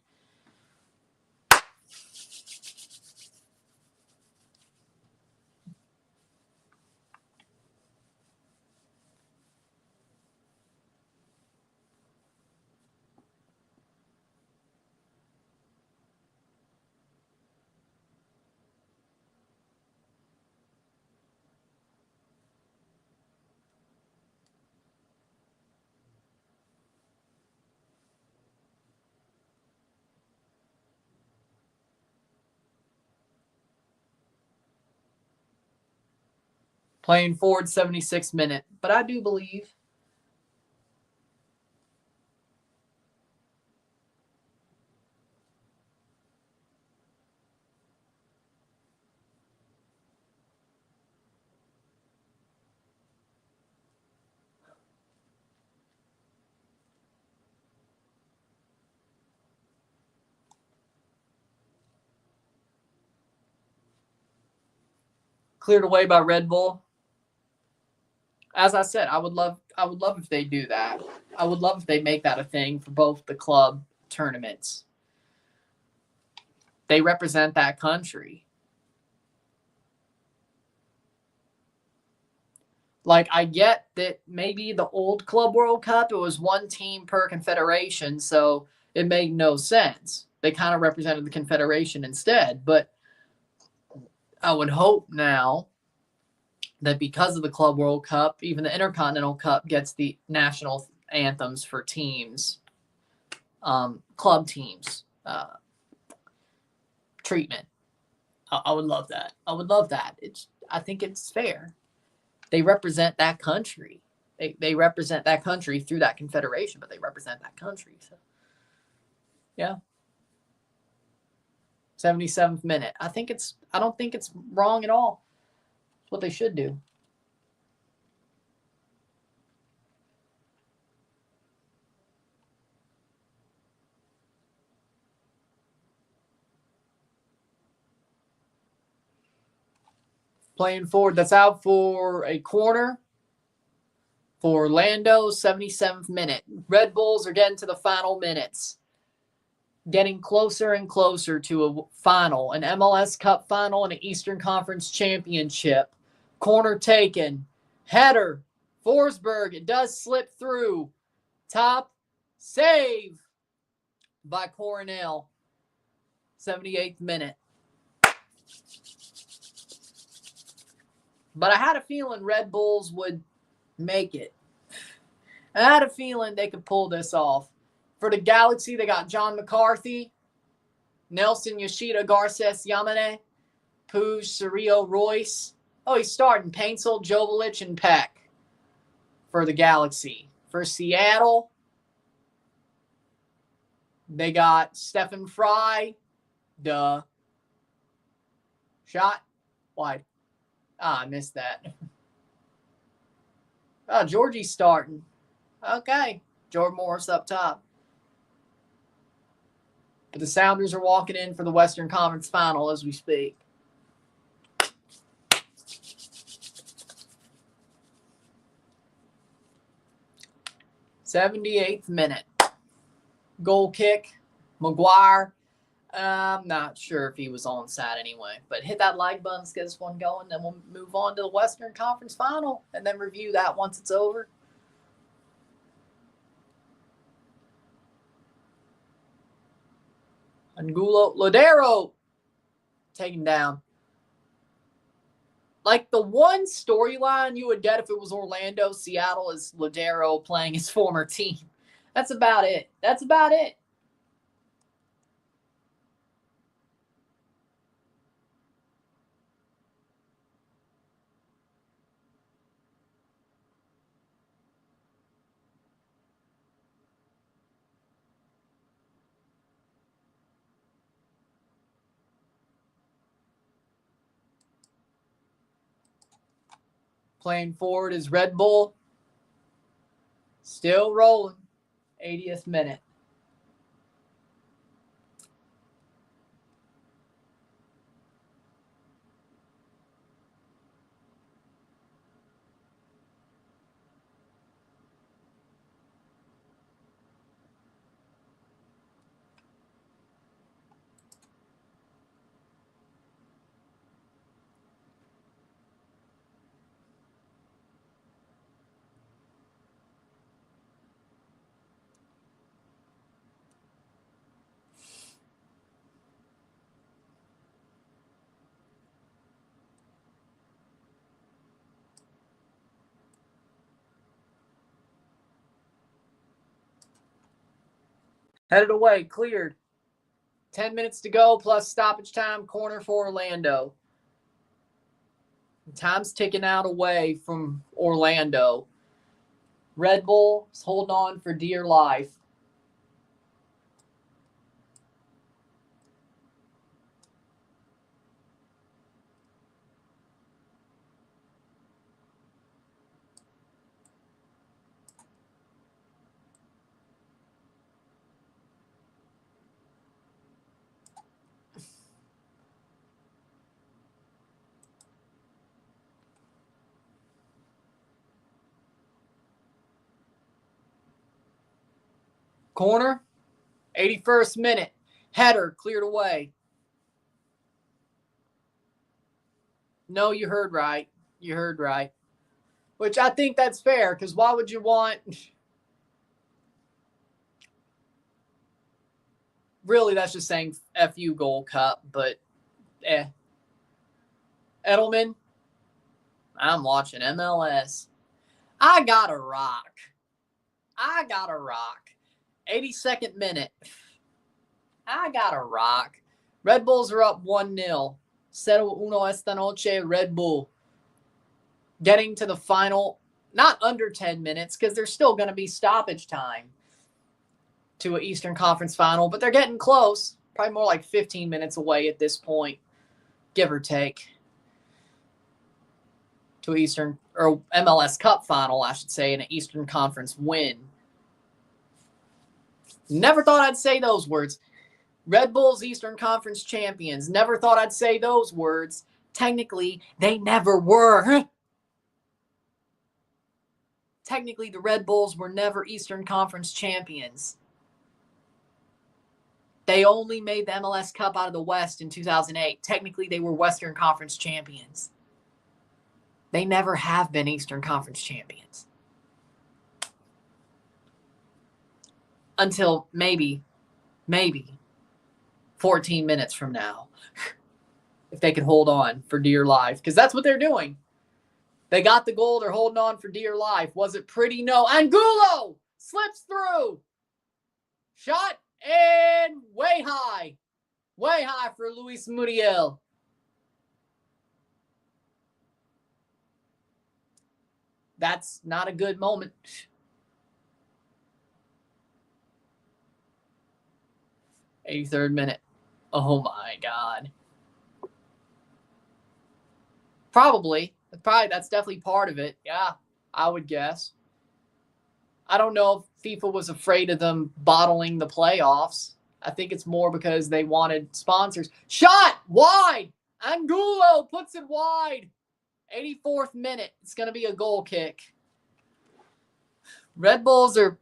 Playing forward, 76th minute. But I do believe. Cleared away by Red Bull. As I said, I would love if they do that. I would love if they make that a thing for both the club tournaments. They represent that country. Like, I get that maybe the old Club World Cup, it was one team per confederation, so it made no sense. They kind of represented the confederation instead. But I would hope now that because of the Club World Cup, even the Intercontinental Cup gets the national anthems for teams, club teams, treatment. I would love that. I would love that. I think it's fair. They represent that country. They represent that country through that confederation, but they represent that country. So, yeah. 77th minute. I don't think it's wrong at all. It's what they should do. Playing forward, that's out for a corner for Orlando, 77th minute. Red Bulls are getting to the final minutes. Getting closer and closer to a final, an MLS Cup final and an Eastern Conference Championship. Corner taken. Header. Forsberg. It does slip through. Top. Save by Coronel. 78th minute. But I had a feeling Red Bulls would make it. I had a feeling they could pull this off. For the Galaxy, they got John McCarthy, Nelson Yoshida Garces Yamane, Puig, Cirillo Royce. Oh, he's starting Paintsel, Jovelich, and Peck for the Galaxy. For Seattle, they got Stephen Fry, shot, wide. I missed that. Oh, Georgie's starting. Okay, Jordan Morris up top. But the Sounders are walking in for the Western Conference Final as we speak. '78th minute. Goal kick. McGuire. I'm not sure if he was onside anyway. But hit that like button. Let's get this one going. Then we'll move on to the Western Conference Final and then review that once it's over. Angulo Lodero taken down. Like the one storyline you would get if it was Orlando, Seattle is Lodero playing his former team. That's about it. That's about it. Playing forward is Red Bull. Still rolling. 80th minute. Headed away, cleared. 10 minutes to go plus stoppage time, corner for Orlando. Time's ticking out away from Orlando. Red Bull is holding on for dear life. Corner, 81st minute. Header cleared away. No, you heard right. You heard right. Which I think that's fair, because why would you want... Really, that's just saying FU Gold Cup, but Edelman, I'm watching MLS. I gotta rock. 82nd minute. I gotta rock. Red Bulls are up 1-0. 0-1 esta noche, Red Bull. Getting to the final, not under 10 minutes, because there's still going to be stoppage time to an Eastern Conference final, but they're getting close. Probably more like 15 minutes away at this point, give or take, to Eastern, or MLS Cup final, I should say, and an Eastern Conference win. Never thought I'd say those words. Red Bulls Eastern Conference champions. Never thought I'd say those words. Technically, they never were. Technically, the Red Bulls were never Eastern Conference champions. They only made the MLS Cup out of the West in 2008. Technically, they were Western Conference champions. They never have been Eastern Conference champions. Until maybe 14 minutes from now. If they could hold on for dear life. Because that's what they're doing. They got the goal. They're holding on for dear life. Was it pretty? No. Angulo slips through. Shot and way high. Way high for Luis Muriel. That's not a good moment. '83rd minute. Oh my God. Probably that's definitely part of it. Yeah, I would guess. I don't know if FIFA was afraid of them bottling the playoffs. I think it's more because they wanted sponsors. Shot wide. Angulo puts it wide. 84th minute. It's going to be a goal kick. Red Bulls are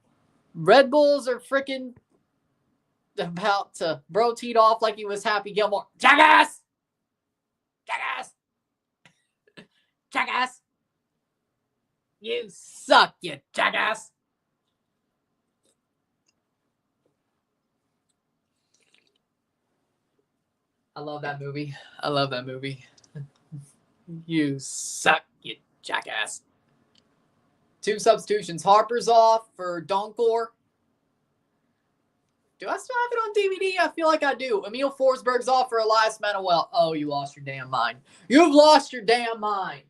freaking about to bro teed off like he was Happy Gilmore. Jackass! Jackass! Jackass! You suck, you jackass! I love that movie. You suck, you jackass. 2 substitutions. Harper's off for Donkor. Do I still have it on DVD? I feel like I do. Emil Forsberg's off for Elias Manuel. Oh, you lost your damn mind. You've lost your damn mind.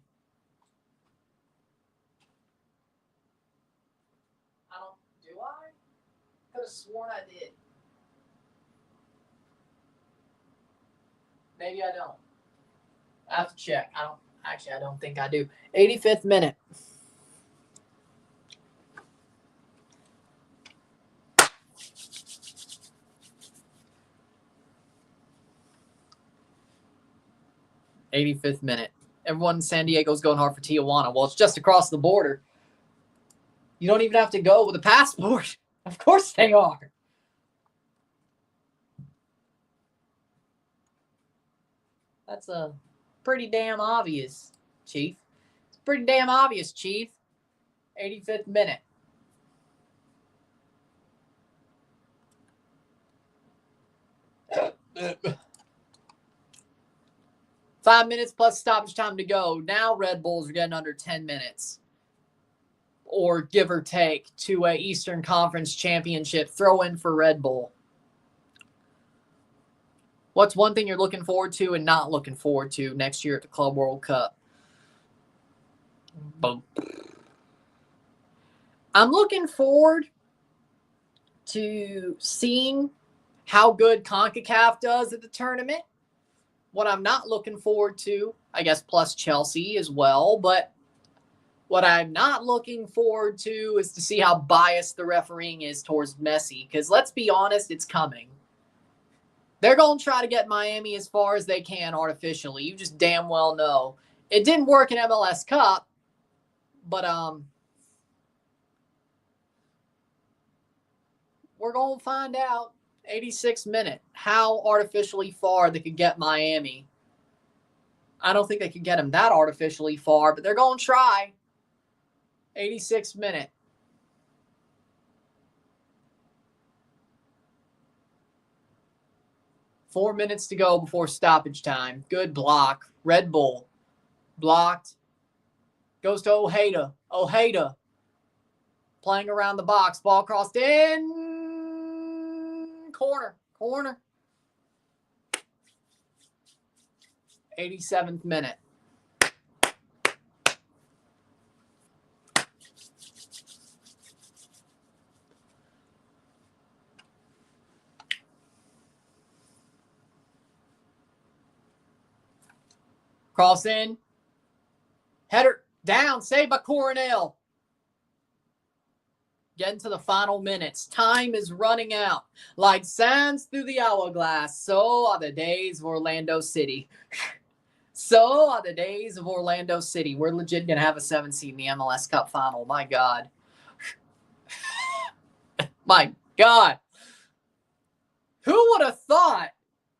Do I? Could have sworn I did. Maybe I don't. I have to check. I don't think I do. 85th minute. '85th minute. Everyone in San Diego's going hard for Tijuana. Well, it's just across the border. You don't even have to go with a passport. Of course they are. That's pretty damn obvious, Chief. It's pretty damn obvious, Chief. 85th minute. Five minutes plus stoppage time to go. Now Red Bulls are getting under 10 minutes. Or give or take to a Eastern Conference championship. Throw in for Red Bull. What's one thing you're looking forward to and not looking forward to next year at the Club World Cup? Boom. I'm looking forward to seeing how good CONCACAF does at the tournament. What I'm not looking forward to, I guess, plus Chelsea as well, but what I'm not looking forward to is to see how biased the refereeing is towards Messi, because let's be honest, it's coming. They're going to try to get Miami as far as they can artificially. You just damn well know. It didn't work in MLS Cup, but we're going to find out 86th minute how artificially far they could get Miami. I don't think they could get them that artificially far, but they're going to try. 86th minute. Four minutes to go before stoppage time. Good block. Red Bull. Blocked. Goes to Ojeda. Ojeda. Playing around the box. Ball crossed in. Corner. Corner. 87th minute. Cross in. Header down. Saved by Coronel. Getting to the final minutes. Time is running out. Like sands through the hourglass, so are the days of Orlando City. So are the days of Orlando City. We're legit going to have a 7 seed in the MLS Cup final. My God. My God. Who would have thought?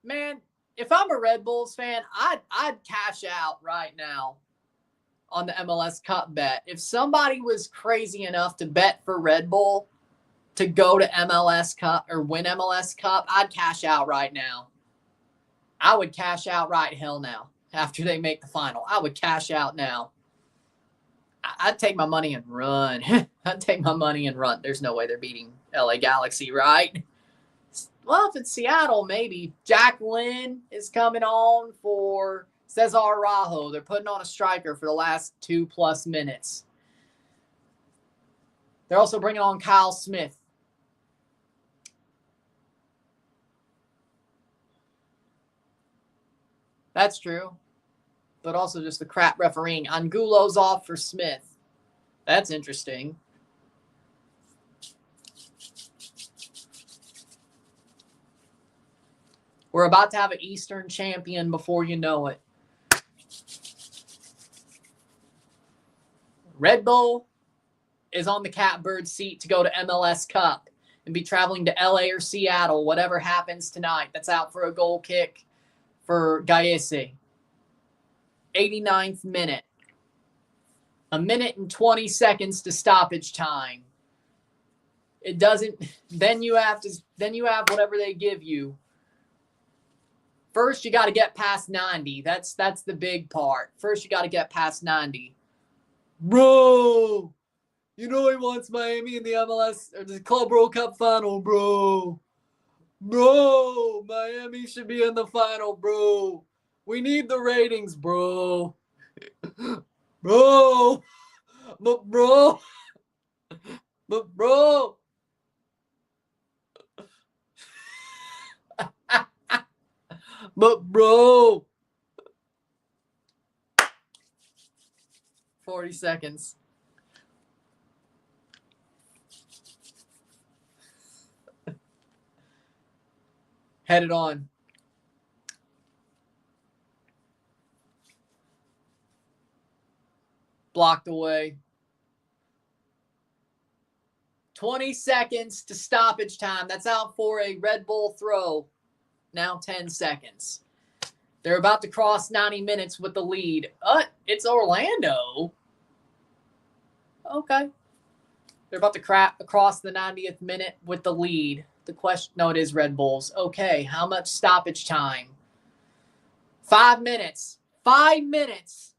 Man, if I'm a Red Bulls fan, I'd cash out right now on the MLS Cup bet. If somebody was crazy enough to bet for Red Bull to go to MLS Cup or win MLS Cup, I'd cash out right now. I would cash out right hell now after they make the final. I would cash out now. I'd take my money and run. I'd take my money and run. There's no way they're beating LA Galaxy, right? Well, if it's Seattle, maybe. Jack Lynn is coming on for Cesar Rajo. They're putting on a striker for the last 2+ minutes. They're also bringing on Kyle Smith. That's true. But also just the crap refereeing. Angulo's off for Smith. That's interesting. We're about to have an Eastern champion before you know it. Red Bull is on the catbird seat to go to MLS Cup and be traveling to LA or Seattle, whatever happens tonight. That's out for a goal kick for Girault. 89th minute. 1 minute and 20 seconds to stoppage time. It doesn't. Then you have whatever they give you. First, you got to get past 90. That's the big part. First, you got to get past 90. Bro, you know he wants Miami in the MLS or the Club World Cup final, bro. Bro, Miami should be in the final, bro. We need the ratings, bro. Bro. But bro. But bro. But bro. 40 seconds. Headed on. Blocked away. 20 seconds to stoppage time. That's out for a Red Bull throw. Now 10 seconds. They're about to cross 90 minutes with the lead. It's Orlando. Okay. They're about to cross the 90th minute with the lead. The question, no, it is Red Bulls. Okay, how much stoppage time? 5 minutes. 5 minutes.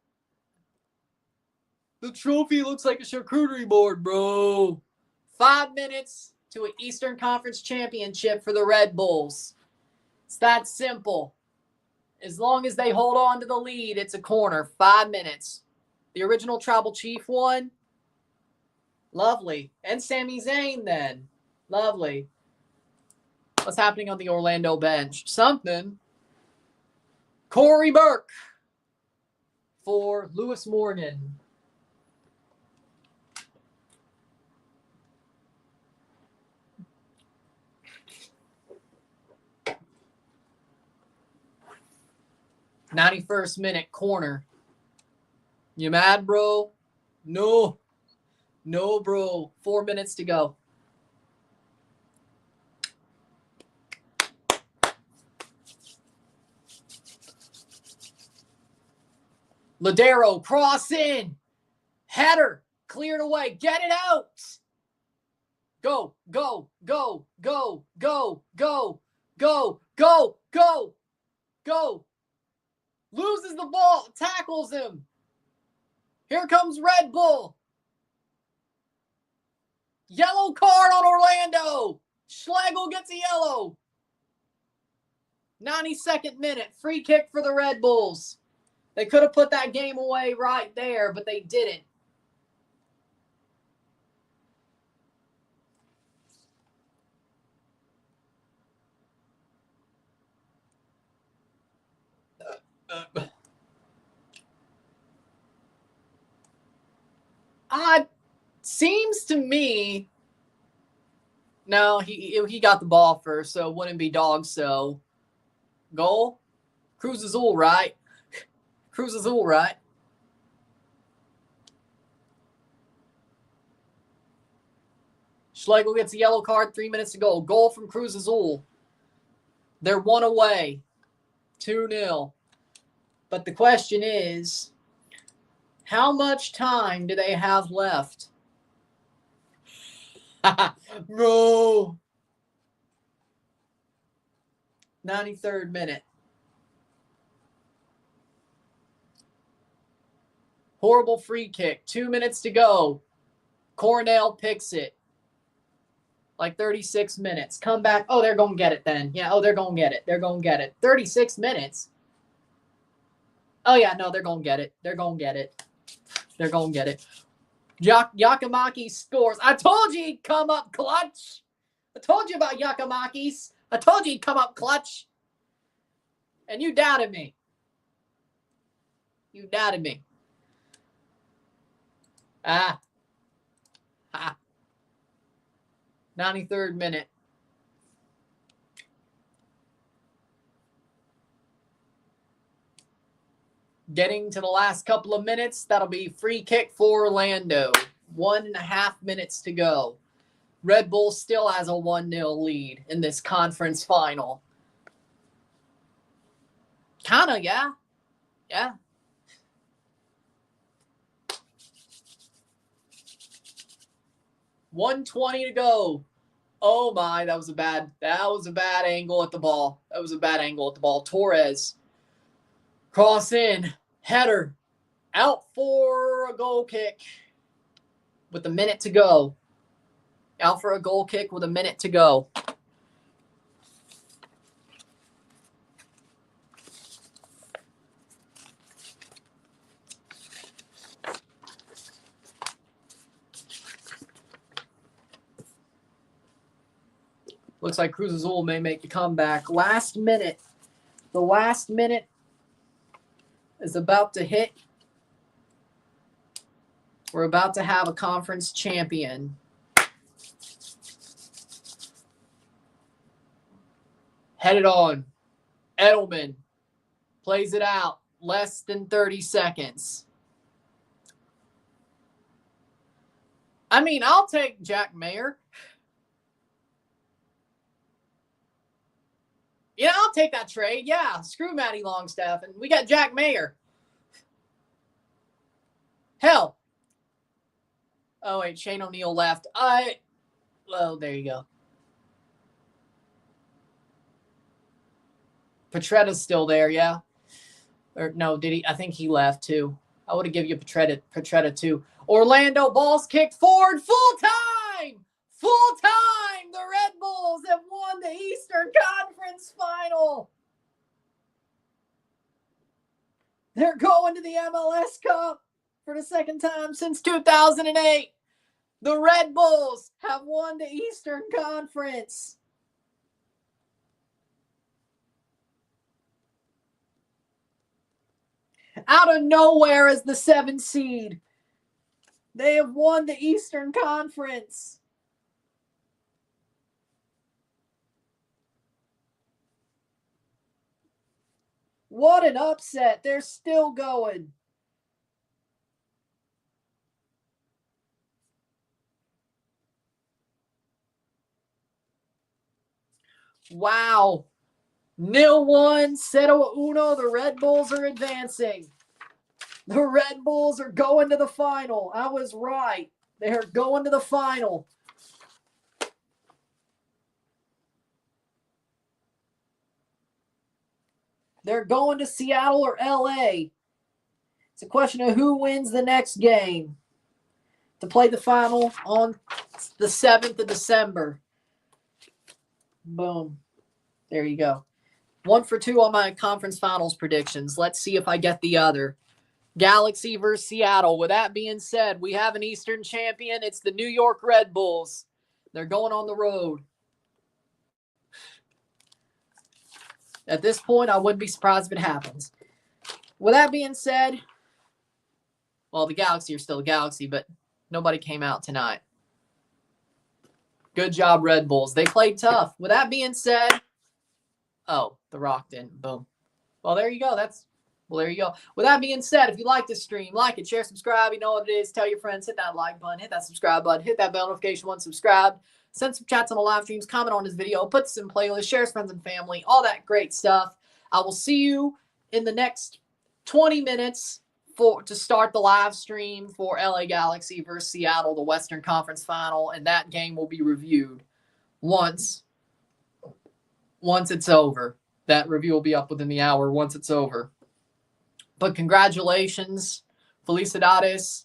The trophy looks like a charcuterie board, bro. 5 minutes to an Eastern Conference championship for the Red Bulls. It's that simple. As long as they hold on to the lead, it's a corner. 5 minutes. The original Tribal Chief one. Lovely. And Sami Zayn then. Lovely. What's happening on the Orlando bench? Something. Corey Burke for Lewis Morgan. '91st minute corner. You mad, bro? No. No, bro. 4 minutes to go. Ladero, cross in. Header, cleared away. Get it out. Go, go, go, go, go, go, go, go, go, go. Loses the ball, tackles him. Here comes Red Bull. Yellow card on Orlando. Schlegel gets a yellow. 92nd minute, free kick for the Red Bulls. They could have put that game away right there, but they didn't. Seems to me, no, he got the ball first, so it wouldn't be dog. So goal, Cruz Azul, right? Cruz Azul, right? Schlegel gets a yellow card. 3 minutes to go. Goal from Cruz Azul. They're one away, 2-0. But the question is, how much time do they have left? Bro. 93rd minute. Horrible free kick. 2 minutes to go. Cornell picks it. Like 36 minutes. Come back. Oh, they're going to get it then. Yeah, oh, they're going to get it. They're going to get it. 36 minutes. Oh, yeah, no, they're going to get it. They're going to get it. They're going to get it. Yakimakis scores. I told you he'd come up clutch. I told you about Yakimakis. I told you he'd come up clutch. And you doubted me. You doubted me. Ah. 93rd minute. Getting to the last couple of minutes, that'll be free kick for Orlando. 1.5 minutes to go. Red Bull still has a 1-0 lead in this conference final. Kinda, yeah. Yeah. $1:20 to go. Oh my, that was a bad angle at the ball. That was a bad angle at the ball. Torres. Cross in. Header. Out for a goal kick with a minute to go. Out for a goal kick with a minute to go. Looks like Cruz Azul may make a comeback. Last minute. The last minute is about to hit. We're about to have a conference champion. Headed on. Edelman plays it out. Less than 30 seconds. I mean, I'll take Jack Mayer. Yeah, I'll take that trade. Yeah, screw Matty Longstaff. And we got Jack Mayer. Hell. Oh, wait, Shane O'Neill left. Well, there you go. Petretta's still there, yeah? Or no, did he? I think he left too. I would have given you Petretta too. Orlando, ball's kicked forward. Full time! Full time! The Red Bulls have won the Eastern Conference Final. They're going to the MLS Cup. For the second time since 2008, the Red Bulls have won the Eastern Conference. Out of nowhere as the 7th seed, they have won the Eastern Conference. What an upset. They're still going. Wow. 0-1, 0-1. The Red Bulls are advancing. The Red Bulls are going to the final. I was right. They're going to the final. They're going to Seattle or LA. It's a question of who wins the next game to play the final on the 7th of December. Boom. There you go. 1 for 2 on my conference finals predictions. Let's see if I get the other. Galaxy versus Seattle. With that being said, we have an Eastern champion. It's the New York Red Bulls. They're going on the road. At this point, I wouldn't be surprised if it happens. With that being said, well, the Galaxy are still the Galaxy, but nobody came out tonight. Good job, Red Bulls. They played tough. With that being said, oh, the Rock didn't. Boom. Well, there you go. There you go. With that being said, if you like this stream, like it, share, subscribe. You know what it is. Tell your friends. Hit that like button. Hit that subscribe button. Hit that bell notification once subscribed. Send some chats on the live streams. Comment on this video. Put this in playlist. Share with friends and family. All that great stuff. I will see you in the next 20 minutes to start the live stream for LA Galaxy versus Seattle, the Western Conference Final, and that game will be reviewed once it's over. That review will be up within the hour once it's over. But congratulations, felicidades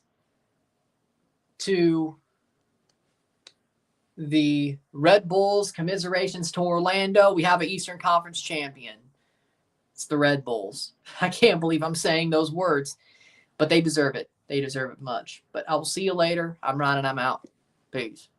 to the Red Bulls. Commiserations to Orlando. We have an Eastern Conference champion. It's the Red Bulls. I can't believe I'm saying those words, but they deserve it. They deserve it much. But I will see you later. I'm Ryan and I'm out. Peace.